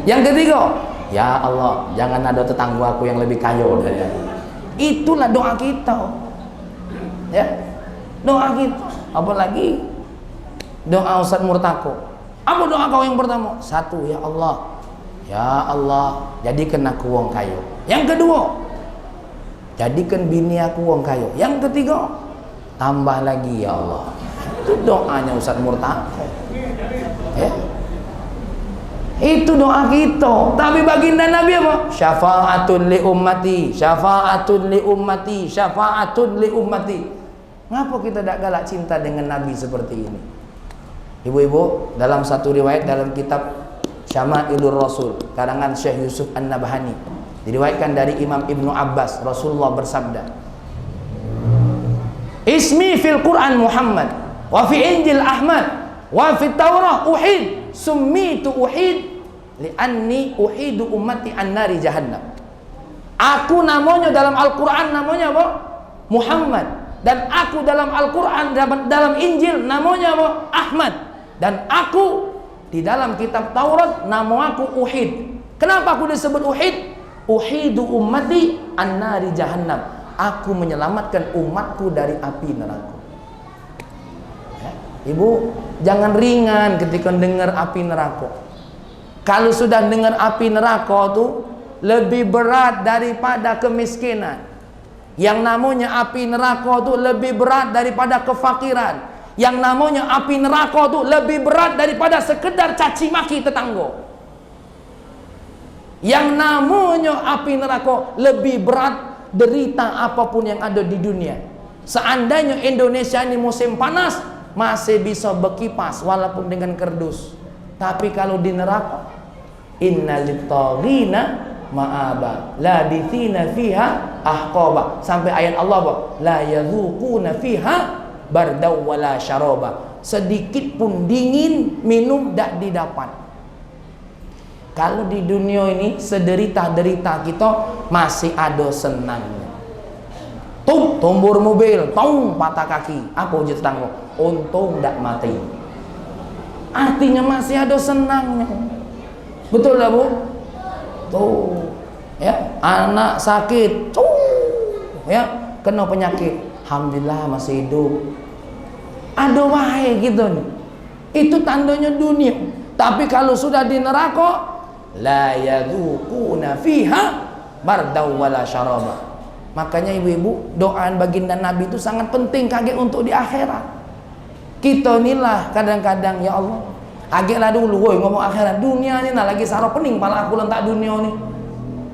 Yang ketiga, ya Allah, jangan ada tetangga aku yang lebih kaya dari aku. Itulah doa kita. Ya, doa kita. Apalagi doa Ustaz Murtako. Apa doa kau yang pertama? Satu, ya Allah, jadikan aku wong kaya. Yang kedua, jadikan bini aku wong kaya. Yang ketiga, tambah lagi ya Allah. Itu doanya Ustaz Murtako. Ya. Itu doa kita. Tapi baginda Nabi apa? Syafa'atun li ummati, syafa'atun li ummati, syafa'atun li ummati. Ngapa kita tidak galak cinta dengan Nabi seperti ini? Ibu-ibu, dalam satu riwayat dalam kitab Syama'ilur Rasul karangan Syekh Yusuf An-Nabhani, diriwayatkan dari Imam Ibnu Abbas, Rasulullah bersabda, Ismi fil Quran Muhammad, wa fi Injil Ahmad, wa fi Taurah Uhid, summitu Uhid li'anni uhidu ummati an-nari jahannam. Aku namanya dalam Al-Quran namanya apa? Muhammad. Dan aku dalam Al-Quran, dalam Injil namanya apa? Ahmad. Dan aku di dalam kitab Taurat nama aku Uhid. Kenapa aku disebut Uhid? Uhidu ummati an-nari jahannam. Aku menyelamatkan umatku dari api neraka. Ya, ibu, jangan ringan ketika dengar api neraka. Kalau sudah dengar api neraka itu lebih berat daripada kemiskinan. Yang namanya api neraka itu lebih berat daripada kefakiran. Yang namanya api neraka itu lebih berat daripada sekedar caci maki tetangga. Yang namanya api neraka lebih berat derita apapun yang ada di dunia. Seandainya Indonesia ini musim panas, masih bisa berkipas walaupun dengan kerdus. Tapi kalau di neraka, innalittagina ma'aba labithina fiha ahqaba, sampai ayat Allah apa? La yadzuquna fiha bardaw wala syaraba. Sedikit pun dingin minum tak didapat. Kalau di dunia ini sederita-derita kita masih ada senangnya. Tombor mobil, patah kaki, apa uji tetangga? Untung tak mati. Artinya masih ada senangnya. Betul tak, Bu? Tuh, ya, anak sakit, ya, kena penyakit, alhamdulillah masih hidup. Ada wae gitu nih. Itu tandanya dunia. Tapi kalau sudah di neraka, la yadzuquna fiha bardaw wala syaraba. Makanya ibu-ibu, doa baginda Nabi itu sangat penting kaget untuk di akhirat. Kita inilah kadang-kadang, ya Allah, agaklah dulu woi ngomong akhirat, dunia ini nah lagi saro pening pala aku lentak dunia ini.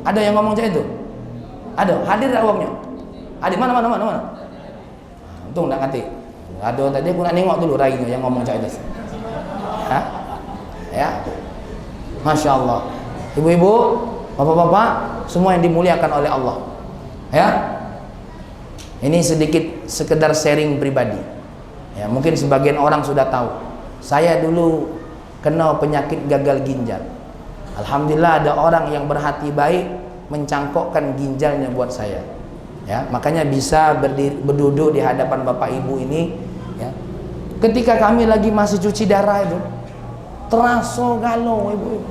Ada yang ngomong macam itu? Ada, hadir tak uangnya? Hadir, mana? Untung tak ngerti. Ada tadi aku nak nengok dulu rainya yang ngomong macam itu. Hah? Ya. Masya Allah. Ibu-ibu, bapak-bapak, semua yang dimuliakan oleh Allah. Ya. Ini sedikit sekedar sharing pribadi. Ya, mungkin sebagian orang sudah tahu. Saya dulu kena penyakit gagal ginjal. Alhamdulillah ada orang yang berhati baik mencangkokkan ginjalnya buat saya. Ya, makanya bisa berduduk di hadapan Bapak Ibu ini, ya. Ketika kami lagi masih cuci darah itu, terasa galau ibu-ibu.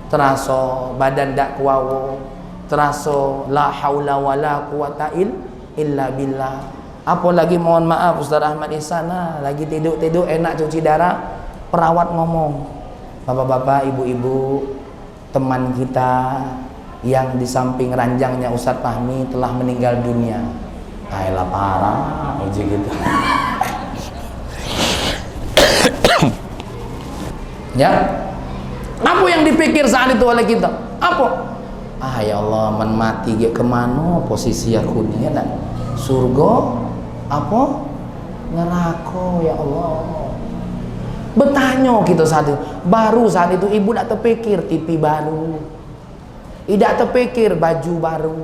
Terasa badan dak kuawo, terasa la haula wala quwata illa billah. Apalagi mohon maaf Ustaz Ahmad Ihsan, lagi tidur enak cuci darah, perawat ngomong, bapak-bapak, ibu-ibu, teman kita yang di samping ranjangnya Ustaz Fahmi telah meninggal dunia. Ayolah parah, uji gitu. Ya, apa yang dipikir saat itu oleh kita? Apa? Ya Allah, man mati ke kemana posisi aku ni ya, surga apa neraka, ya Allah. Bertanya kita saat itu, baru saat itu ibu tak terpikir TV baru, tidak terpikir baju baru,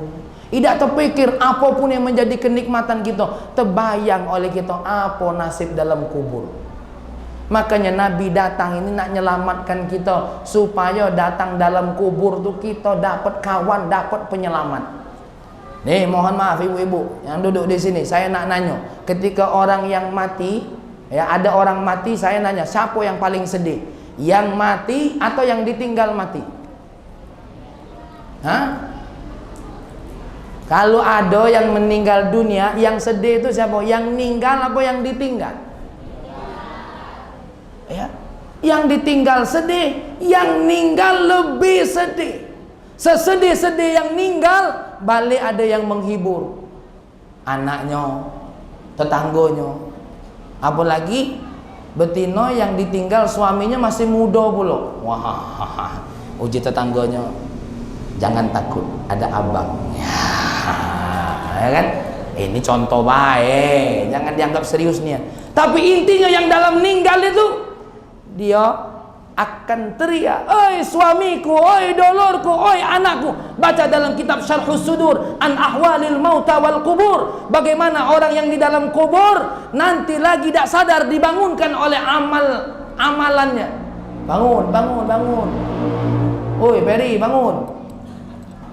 tidak terpikir apapun yang menjadi kenikmatan kita, terbayang oleh kita apa nasib dalam kubur. Makanya Nabi datang ini nak menyelamatkan kita, supaya datang dalam kubur tu kita dapat kawan, dapat penyelamat. Nih, mohon maaf ibu-ibu yang duduk di sini, saya nak nanya, ketika orang yang mati, ya ada orang mati, saya nanya, siapa yang paling sedih? Yang mati atau yang ditinggal mati? Hah? Kalau ada yang meninggal dunia, yang sedih itu siapa? Yang meninggal apa yang ditinggal? Ya, yang ditinggal sedih, yang meninggal lebih sedih. Sesedih-sedih yang meninggal, balik ada yang menghibur anaknya, tetangganya. Apalagi betina yang ditinggal suaminya masih muda pula. Wah, uji tetangganya, jangan takut, ada abang. Ya kan? Ini contoh baik, jangan dianggap serius nih. Tapi intinya yang dalam meninggal itu, dia akan teriak, oi suamiku, oi dulurku, oi anakku. Baca dalam kitab Syarhus Sudur an ahwalil mauta wal kubur, bagaimana orang yang di dalam kubur nanti lagi tak sadar dibangunkan oleh amalannya. Bangun. Oi Peri, bangun.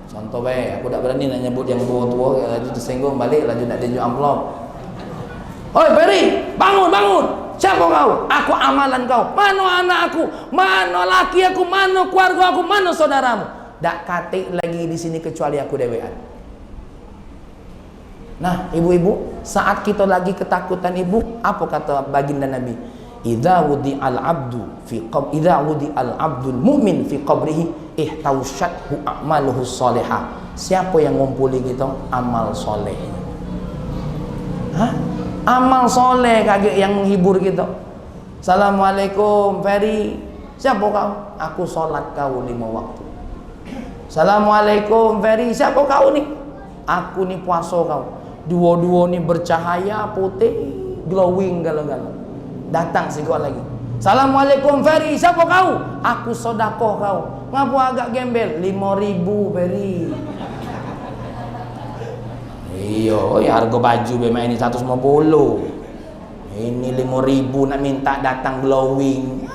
Contoh baik, aku tak berani nak nyebut yang tua-tua, laju tersinggung balik, laju nak tunjuk amplop. Oi Peri, bangun. Siapa kau? Aku amalan kau. Mana anak aku? Mana laki aku? Mana keluarga aku? Mana saudaramu? Tak katik lagi di sini kecuali aku dewean. Nah, ibu-ibu, saat kita lagi ketakutan ibu, apa kata baginda Nabi? Idza wudi'al abdul mu'min fi qabrihi ihtawshathu a'maluhu shalihah. Siapa yang ngumpuli kita? Amal solehnya. Hah? Amal soleh kaget yang menghibur kita. Assalamualaikum Ferry, siapa kau? Aku sholat kau 5 waktu. Assalamualaikum Ferry, siapa kau ni? Aku ni puasa kau. Dua-dua ni bercahaya putih, glowing galau-galau. Datang si kau lagi. Assalamualaikum Ferry, siapa kau? Aku sodakoh kau. Ngapu agak gembel? 5.000 Ferry. Iya, harga baju memang ini 150. Ini 5.000 nak minta datang glowing.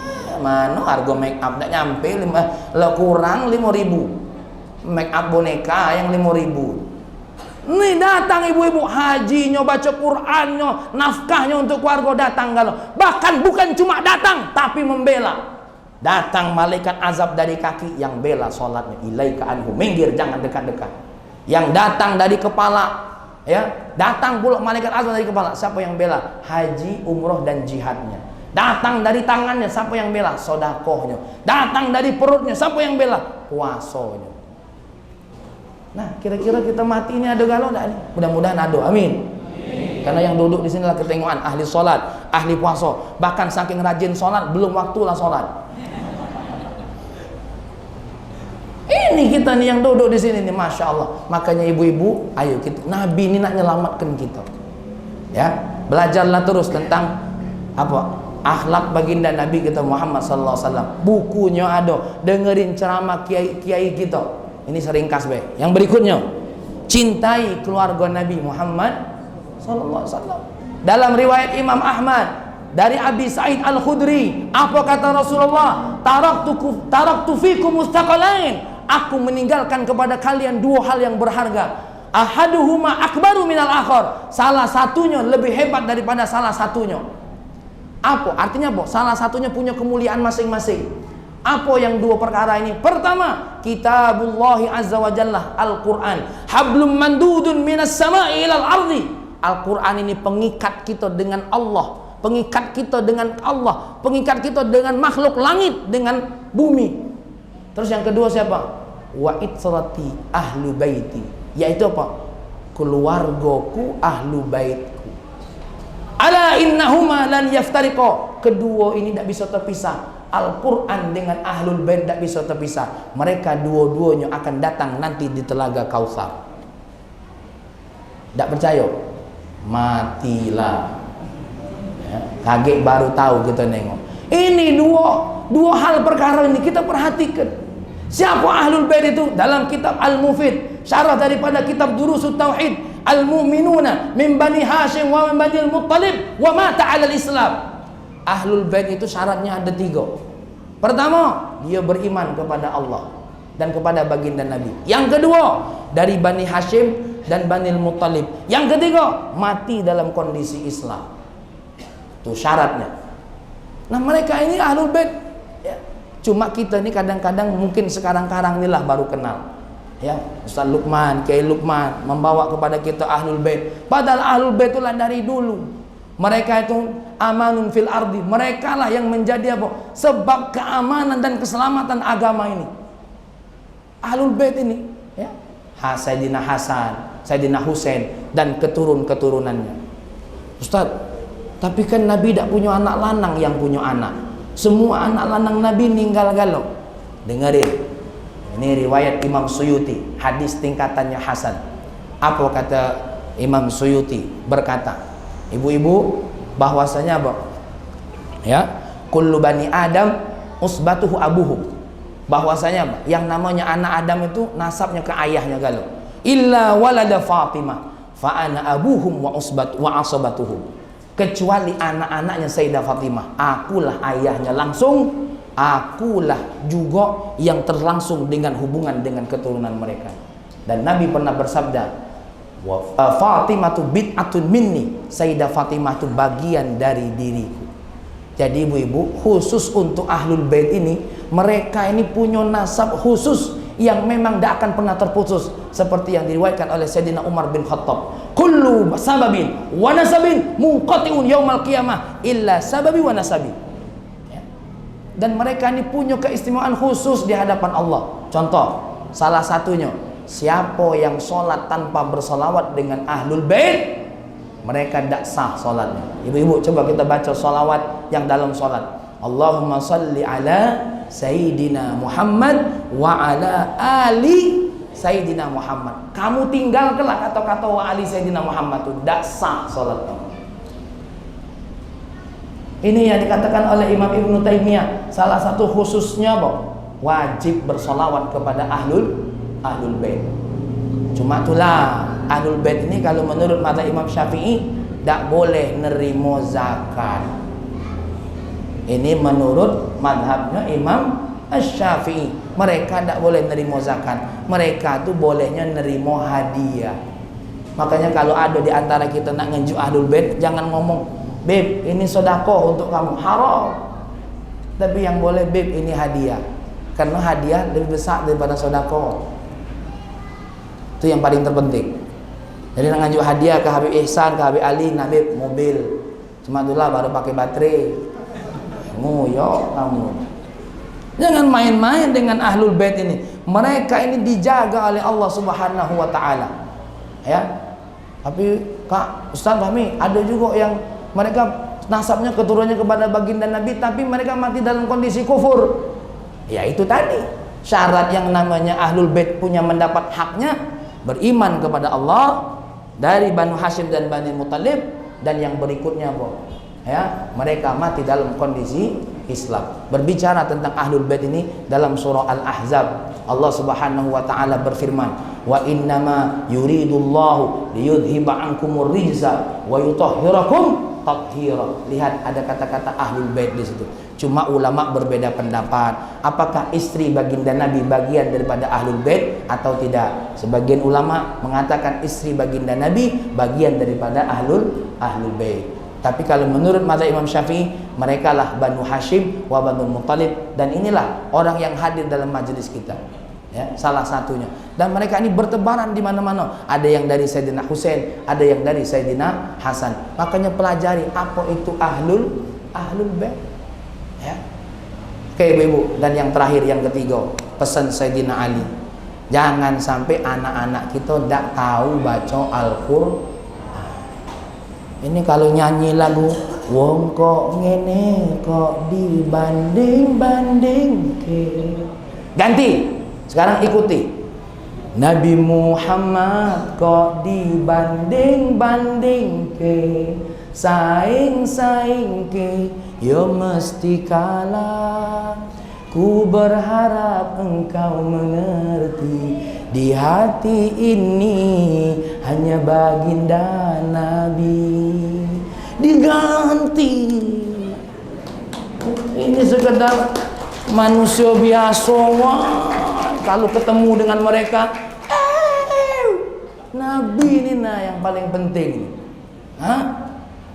Mana harga make up tak nyampe, kurang 5.000. Make up boneka yang 5.000. Nih datang ibu-ibu hajinya, baca Qur'annya, nafkahnya untuk keluarga datang kalau. Bahkan bukan cuma datang tapi membela. Datang malaikat azab dari kaki yang bela sholatnya. Ilaika anhu, minggir jangan dekat-dekat. Yang datang dari kepala, ya, datang pula malaikat azab dari kepala. Siapa yang bela? Haji, umroh dan jihadnya. Datang dari tangannya, siapa yang bela? Sodakohnya. Datang dari perutnya, siapa yang bela? Puasonya. Nah, kira-kira kita mati ini ada galau enggak nih? Mudah-mudahan ada. Amin. Karena yang duduk di sini adalah ketenguan ahli sholat, ahli puasa. Bahkan saking rajin sholat, belum waktulah sholat. Ini kita nih yang duduk di sini nih, masya Allah. Makanya ibu-ibu, ayo kita, Nabi ini nak nyelamatkan kita. Ya, belajarlah terus tentang apa? Akhlak baginda Nabi kita Muhammad sallallahu alaihi wasallam. Bukunya ada, dengerin ceramah kiai-kiai kita. Ini seringkas be. Yang berikutnya, cintai keluarga Nabi Muhammad sallallahu alaihi wasallam. Dalam riwayat Imam Ahmad dari Abi Sa'id Al-Khudri, apa kata Rasulullah? Taraktu fikum mustaqalain. Aku meninggalkan kepada kalian dua hal yang berharga. Ahaduhuma akbaru minal akhar. Salah satunya lebih hebat daripada salah satunya. Apa? Artinya apa? Salah satunya punya kemuliaan masing-masing. Apa yang dua perkara ini? Pertama, Kitabullahi Azza wa Jalla, Al-Quran. Hablum mandudun minas sama'i ilal ardi. Al-Quran ini pengikat kita dengan Allah, pengikat kita dengan Allah, pengikat kita dengan makhluk langit, dengan bumi. Terus yang kedua siapa? Wa itrati ahlu baiti. Yaitu apa? Keluargaku, ahlu baitku. Ala innahuma lan yaftariqa. Kedua ini tidak bisa terpisah. Al-Quran dengan ahlul bait tidak bisa terpisah. Mereka dua-duanya akan datang nanti di telaga Kautsar. Tidak percaya? Matilah. Ya, kaget baru tahu kita nengok. Ini dua hal perkara ini kita perhatikan. Siapa ahlul bait itu? Dalam kitab Al-Mufid, syarah daripada kitab Durusut Tauhid, Al-Mu'minuna min Bani Hashim wa min Bani Al-Muttalib wa mata 'ala al-Islam. Ahlul bait itu syaratnya ada 3. Pertama, dia beriman kepada Allah dan kepada baginda Nabi. Yang kedua, dari Bani Hashim dan Bani Al-Muttalib. Yang ketiga, mati dalam kondisi Islam. Itu syaratnya. Nah, mereka ini ahlul bait. Ya. Cuma kita ini kadang-kadang mungkin sekarang-karang inilah baru kenal. Ya, Ustaz Lukman, Kiai Lukman membawa kepada kita ahlul bait. Padahal ahlul bait itulah dari dulu. Mereka itu amanun fil ardi. Mereka lah yang menjadi apa? Sebab keamanan dan keselamatan agama ini. Ahlul bait ini, ya. Sayyidina Hasan, Sayyidina Husain dan keturunannya. Ustaz, tapi kan Nabi tidak punya anak lanang yang punya anak. Semua anak lanang Nabi ninggal galau. Dengerin. Ini riwayat Imam Suyuti, hadis tingkatannya hasan. Apa kata Imam Suyuti? Berkata, ibu-ibu, bahwasanya apa? Ya, kullu bani Adam usbatuhu abuhu. Bahwasanya apa? Yang namanya anak Adam itu nasabnya ke ayahnya galau. Illa walada Fatimah, fa ana abuhum wa asabatuhum. Kecuali anak-anaknya Sayyidah Fatimah, akulah ayahnya langsung, akulah juga yang terlangsung dengan hubungan dengan keturunan mereka. Dan Nabi pernah bersabda, Fatimah tu bid'atun minni. Sayyidah Fatimah itu bagian dari diriku. Jadi ibu-ibu, khusus untuk ahlul bait ini, mereka ini punya nasab khusus yang memang tidak akan pernah terputus, seperti yang diriwayatkan oleh Sayyidina Umar bin Khattab, kullu sababin wa nasabin munqati'un yaumal qiyamah illa sababi wa nasabi. Dan mereka ini punya keistimewaan khusus di hadapan Allah. Contoh, salah satunya, siapa yang sholat tanpa bersolawat dengan ahlul bait, mereka tidak sah sholatnya. Ibu-ibu, coba kita baca sholawat yang dalam sholat. Allahumma salli ala Sayyidina Muhammad wa ala ali Sayyidina Muhammad. Kamu tinggal kelak kata-kata wa ali Sayyidina Muhammad itu tidak sah sholat kamu. Ini yang dikatakan oleh Imam Ibnu Taimiyah, salah satu khususnya wajib bersolawat kepada ahlul bait. Cuma itulah ahlul bait ini kalau menurut mazhab Imam Syafi'i tidak boleh nerimo zakat. Ini menurut mazhabnya Imam Syafi'i. Mereka tidak boleh nerimo zakat. Mereka tuh bolehnya nerimo hadiah. Makanya kalau ada di antara kita nak ngeju ahlul bait, jangan ngomong, "Beb, ini sedekah untuk kamu." Haram. Tapi yang boleh, "Beb, ini hadiah." Karena hadiah lebih besar daripada sedekah. Itu yang paling terpenting. Jadi nak ngeju hadiah ke Habib Ihsan, ke Habib Ali, "Nah, Beb, mobil." Cuma itulah baru pakai baterai. Ngoyok kamu. Jangan main-main dengan ahlul bait ini. Mereka ini dijaga oleh Allah Subhanahu wa taala. Ya. Tapi Kak, Ustaz Fahmi, ada juga yang mereka nasabnya keturunannya kepada baginda Nabi tapi mereka mati dalam kondisi kufur. Ya itu tadi. Syarat yang namanya ahlul bait punya mendapat haknya beriman kepada Allah dari Banu Hashim dan Bani Muthalib, dan yang berikutnya ya, mereka mati dalam kondisi Islam. Berbicara tentang ahlul bait ini dalam surah Al-Ahzab, Allah Subhanahu wa taala berfirman, "Wa innama yuridullahu liyudhhiba ankumur rijsa wa yutahhirakum tathira." Lihat ada kata-kata ahlul bait di situ. Cuma ulama berbeda pendapat, apakah istri baginda Nabi bagian daripada ahlul bait atau tidak. Sebagian ulama mengatakan istri baginda Nabi bagian daripada ahlul bait. Tapi kalau menurut mazhab Imam Syafi'i, mereka lah Banu Hashim wa Banu Muthalib, dan inilah orang yang hadir dalam majelis kita. Ya, salah satunya. Dan mereka ini bertebaran di mana-mana. Ada yang dari Sayyidina Husain, ada yang dari Sayyidina Hasan. Makanya pelajari apa itu ahlul bait. Ya. Oke Ibu-ibu, dan yang terakhir, yang ketiga, pesan Sayyidina Ali. Jangan sampai anak-anak kita tidak tahu baca Al-Qur'an. Ini kalau nyanyi lagu wong kok ngene kok dibanding-banding ke. Ganti. Sekarang ikuti. Nabi Muhammad kok dibanding-banding ke, saing-saing ke, yo mesti kalah. Ku berharap engkau mengerti, di hati ini hanya baginda Nabi. Diganti. Ini sekedar manusia biasa. Kalau ketemu dengan mereka, Nabi ini yang paling penting.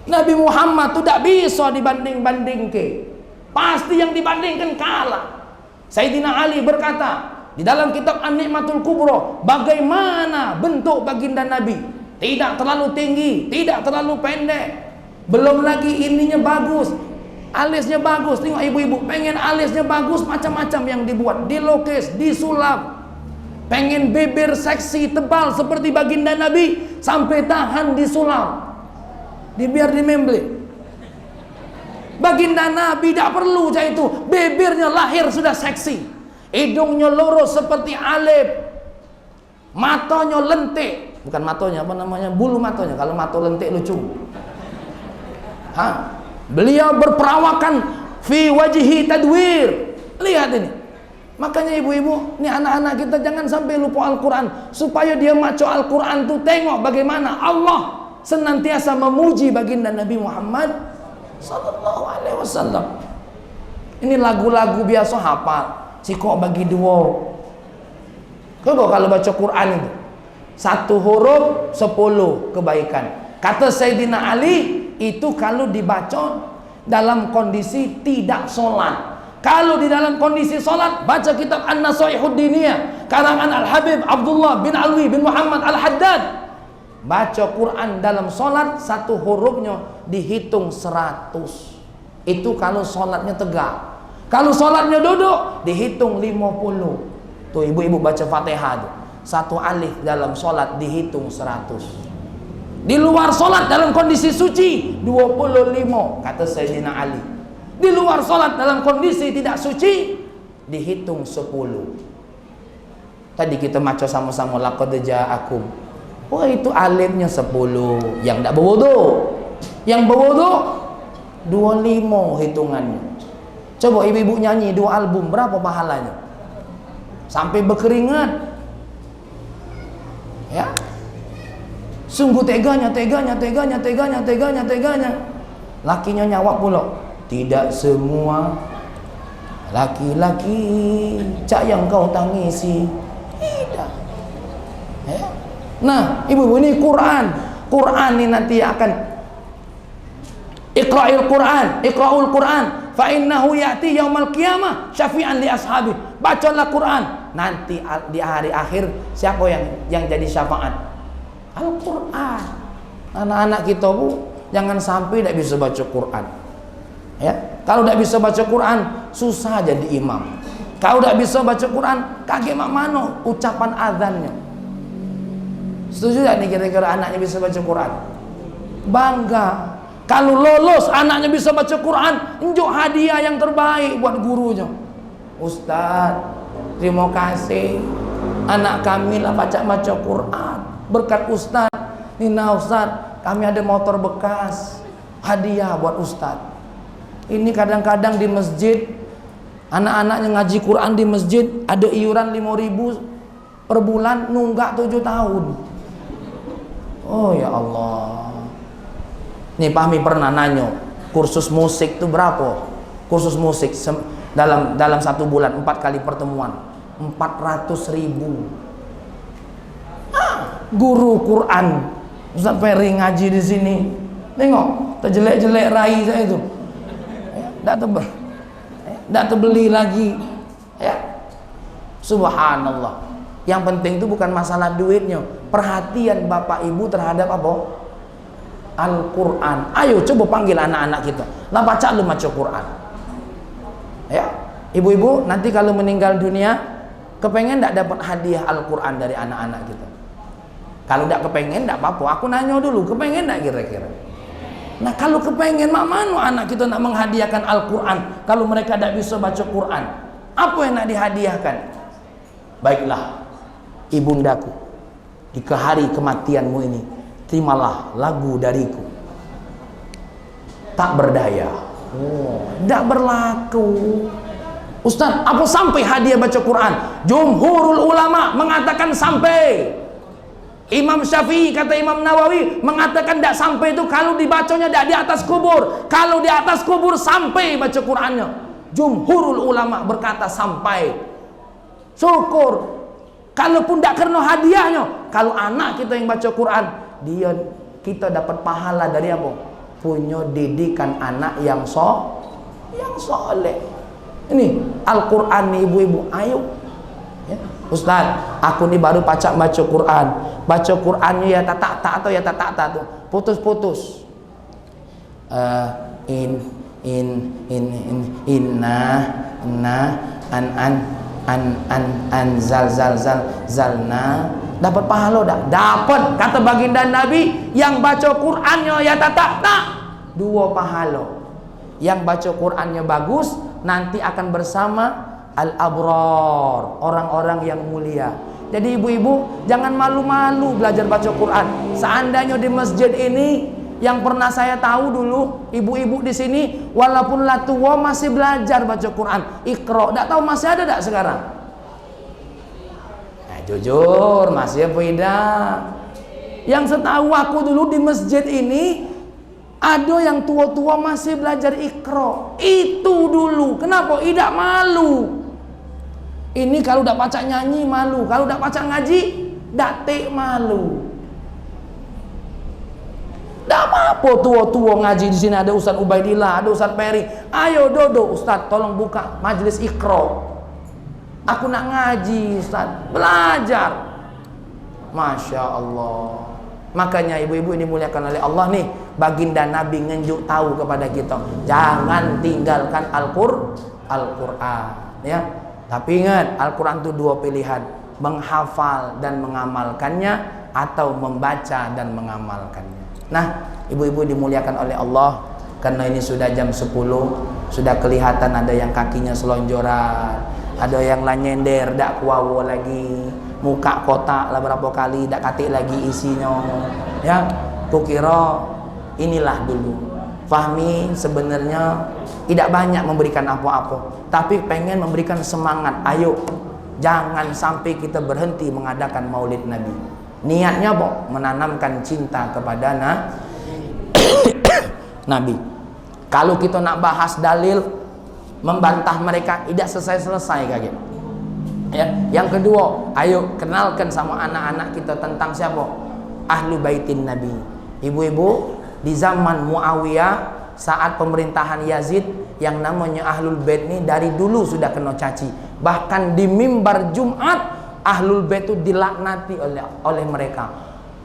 Nabi Muhammad tuh tidak bisa dibanding-banding ke. Pasti yang dibandingkan kalah. Sayyidina Ali berkata di dalam kitab An-Ni'matul Kubra, bagaimana bentuk baginda Nabi? Tidak terlalu tinggi, tidak terlalu pendek. Belum lagi ininya bagus, alisnya bagus. Tengok ibu-ibu, pengen alisnya bagus, macam-macam yang dibuat, dilukis, disulap. Pengen bibir seksi tebal seperti baginda Nabi, sampai tahan disulap, biar dimemble. Baginda Nabi tidak perlu cah itu, bibirnya lahir sudah seksi, hidungnya lurus seperti alif, matanya lentik, bukan matanya, apa namanya, bulu matanya. Kalau mata lentik lucu. Beliau berperawakan fi wajhi tadwir. Lihat ini. Makanya ibu-ibu, ini anak-anak kita jangan sampai lupa Al-Quran, supaya dia maco Al-Quran tuh tengok bagaimana Allah senantiasa memuji baginda Nabi Muhammad Sallallahu Alaihi Wasallam. Ini lagu-lagu biasa hafal, cikok bagi dua. Coba kalau baca Quran itu, satu huruf 10 kebaikan. Kata Sayyidina Ali, itu kalau dibaca dalam kondisi tidak sholat. Kalau di dalam kondisi sholat, baca kitab An-Nasaihud Diniyah karangan Al-Habib Abdullah bin Alwi bin Muhammad Al-Haddad. Baca Quran dalam sholat, satu hurufnya dihitung 100. Itu kalau sholatnya tegak. Kalau sholatnya duduk, dihitung 50. Tuh ibu-ibu baca Fatihah tuh, satu alif dalam sholat dihitung 100. Di luar sholat dalam kondisi suci 25, kata Sayyidina Ali. Di luar sholat dalam kondisi tidak suci dihitung 10. Tadi kita baca sama-sama laqad ja'akum. Wah, itu alifnya 10. Yang tidak berwudu, yang berwudu 25 hitungannya. Coba ibu-ibu nyanyi 2 album, berapa pahalanya? Sampai berkeringat. Ya. Sungguh teganya. Lakinya nyawak pula. Tidak semua laki-laki cak yang kau tangisi. Tidak. Ya. Nah, ibu-ibu, ini Quran ini nanti akan Iqra'ul Quran fa innahu ya'ti yaumal qiyamah syafi'an li ashabi. Bacalah Quran, nanti di hari akhir siapa yang jadi syafaat? Al-Quran. Anak-anak kita, Bu, jangan sampai tidak bisa baca Quran. Ya. Kalau tidak bisa baca Quran, susah jadi imam. Kalau tidak bisa baca Quran, kaget mak mano ucapan azannya. Setuju tak nih kira-kira anaknya bisa baca Quran? Bangga. Kalau lolos anaknya bisa baca Quran, unjuk hadiah yang terbaik buat gurunya. Ustaz, terima kasih. Anak kami lah baca Quran. Berkat Ustaz, Nina Ustaz, kami ada motor bekas. Hadiah buat Ustaz. Ini kadang-kadang di masjid, anak-anaknya ngaji Quran di masjid, ada iuran 5.000 per bulan, nunggak 7 tahun. Oh ya Allah. Nih Pahmi pernah nanya, kursus musik itu berapa? Kursus musik dalam 1 bulan 4 kali pertemuan, 400.000. Guru Quran Ustaz Ferry ngaji di sini. Tengok, terjelek-jelek rai saya itu. Tidak terbeli lagi. Ya. Subhanallah. Yang penting itu bukan masalah duitnya, perhatian Bapak Ibu terhadap apa? Al-Quran. Ayo coba panggil anak-anak kita. Lah baca Quran. Ya. Ibu-ibu nanti kalau meninggal dunia, kepengen tidak dapat hadiah Al-Quran dari anak-anak kita? Kalau tidak kepengen tidak apa-apa. Aku nanya dulu, kepengen tidak kira-kira? Nah kalau kepengen, mak mana anak kita nak menghadiahkan Al-Quran kalau mereka tidak bisa baca Quran? Apa yang nak dihadiahkan? Baiklah, ibundaku, di hari kematianmu ini, terimalah lagu dariku. Tak berdaya. Tidak berlaku. Ustaz, apa sampai hadiah baca Quran? Jumhurul ulama mengatakan sampai. Imam Syafi'i, kata Imam Nawawi, mengatakan tidak sampai itu kalau dibacanya tidak di atas kubur. Kalau di atas kubur sampai baca Qurannya. Jumhurul ulama berkata sampai. Syukur. Kalaupun tidak kena hadiahnya, kalau anak kita yang baca Quran, kita dapat pahala dari apa? Punya didikan anak yang soleh. Ini Al-Quran nih ibu-ibu, ayo. Ya. Ustaz, aku nih baru baca Quran. Baca Qurannya ya tak atau ya tak tuh. Putus-putus. Zalna dapat pahala dah. Dapat, kata baginda Nabi, yang baca Qurannya ya tak 2 pahala. Yang baca Qurannya bagus nanti akan bersama al-abrar, orang-orang yang mulia. Jadi ibu-ibu jangan malu-malu belajar baca Quran. Seandainya di masjid ini yang pernah saya tahu dulu, ibu-ibu di sini walaupun lah tua masih belajar baca Quran. Iqra, enggak tahu masih ada enggak sekarang? Nah, jujur masih apa tidak? Yang setahu aku dulu di masjid ini ada yang tua-tua masih belajar Iqra. Itu dulu. Kenapa? Tidak malu. Ini kalau udah baca nyanyi malu, kalau udah baca ngaji datik malu. Tidak apa-apa tua-tua ngaji di sini, ada Ustaz Ubaidillah, ada Ustaz Ferry. Ayo dodo Ustaz, tolong buka majelis Iqra. Aku nak ngaji Ustaz, belajar. Masya Allah. Makanya ibu-ibu ini dimuliakan oleh Allah nih, baginda Nabi ngenjuk tahu kepada kita, jangan tinggalkan Al-Quran, ya. Tapi ingat, Al-Quran itu 2 pilihan, menghafal dan mengamalkannya, atau membaca dan mengamalkannya. Nah, ibu-ibu dimuliakan oleh Allah, karena ini sudah jam 10, sudah kelihatan ada yang kakinya selonjoran, ada yang nyender, dak kuawo lagi, muka kotak lah berapa kali, dak katik lagi isinya, ya. Kukira inilah dulu. Fahmi sebenarnya tidak banyak memberikan apa-apa, tapi pengen memberikan semangat. Ayo, jangan sampai kita berhenti mengadakan Maulid Nabi. Niatnya menanamkan cinta kepada Nabi. Kalau kita nak bahas dalil, membantah mereka, tidak selesai-selesai kaget. Ya. Yang kedua, ayo kenalkan sama anak-anak kita tentang siapa? Ahlu Baitin Nabi. Ibu-ibu, di zaman Muawiyah, saat pemerintahan Yazid, yang namanya Ahlul Bait ini dari dulu sudah kena caci. Bahkan di mimbar Jumat, Ahlul Bait itu dilaknati oleh mereka.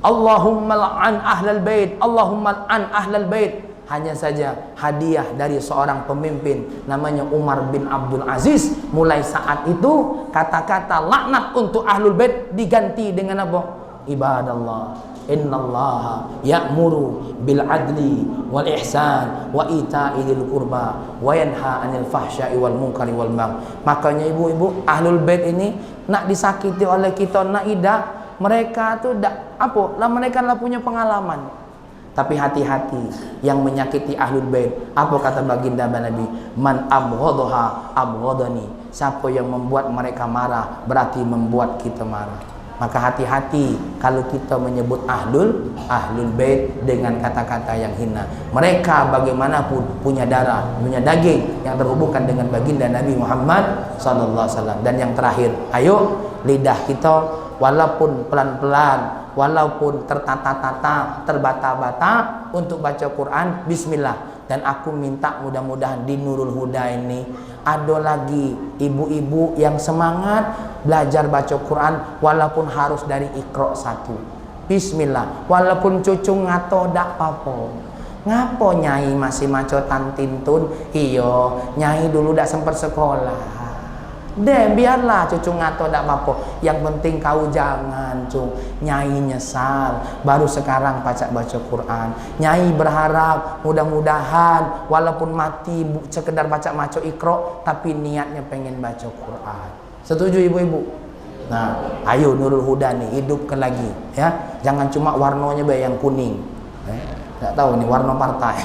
Allahumma la'an ahlal bait, Allahumma la'an ahlal bait. hanya saja hadiah dari seorang pemimpin namanya Umar bin Abdul Aziz. Mulai saat itu kata-kata laknat untuk ahlul bait diganti dengan apa? Ibadallah, innallaha ya'muru bil adli wal ihsan wa ita'i dzil qurba wa yanha 'anil fahsya'i wal munkari wal baghi. Makanya ibu-ibu, ahlul bait ini nak disakiti oleh kita nak idah, mereka tuh mereka lah punya pengalaman. Tapi hati-hati yang menyakiti ahlul bait. Apa kata baginda Nabi? Man abghadha abghadani. Siapa yang membuat mereka marah berarti membuat kita marah. Maka hati-hati kalau kita menyebut ahlul bait dengan kata-kata yang hina. Mereka bagaimanapun punya darah, punya daging yang terhubungkan dengan baginda Nabi Muhammad sallallahu alaihi wasallam. Dan yang terakhir, ayo lidah kita walaupun pelan-pelan, walaupun tertata-tata, terbata-bata untuk baca Quran, bismillah. Dan aku minta mudah-mudahan di Nurul Huda ini ada lagi ibu-ibu yang semangat belajar baca Quran, walaupun harus dari Iqra 1. Bismillah. Walaupun cucu ngato dak apa-apa. Ngapo nyai masih maco tantintun? Iyo, nyai dulu dak sempat sekolah. Deh, biarlah cucu ngato dak apa-apa. Yang penting kau jangan cung nyai nyesal baru sekarang baca Quran. Nyai berharap mudah-mudahan walaupun mati sekedar baca Iqra, tapi niatnya pengen baca Quran. Setuju ibu-ibu? Nah, ayo Nurul Huda nih hidupkan lagi ya. Jangan cuma warnanya yang kuning. Tidak tahu nih warna partai.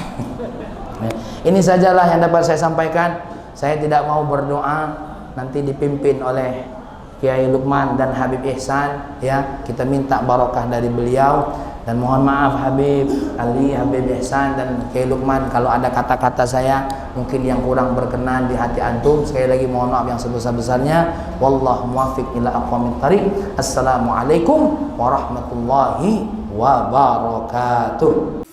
Ini sajalah yang dapat saya sampaikan. Saya tidak mau berdoa nanti dipimpin oleh Kiai Lukman dan Habib Ihsan ya. Kita minta barokah dari beliau. Dan mohon maaf Habib Ali, Habib Ihsan dan Kiai Lukman kalau ada kata-kata saya mungkin yang kurang berkenan di hati antum. Sekali lagi mohon maaf yang sebesar-besarnya. Wallahu muwaffiq ila aqwamit thariq. Assalamualaikum warahmatullahi wabarakatuh.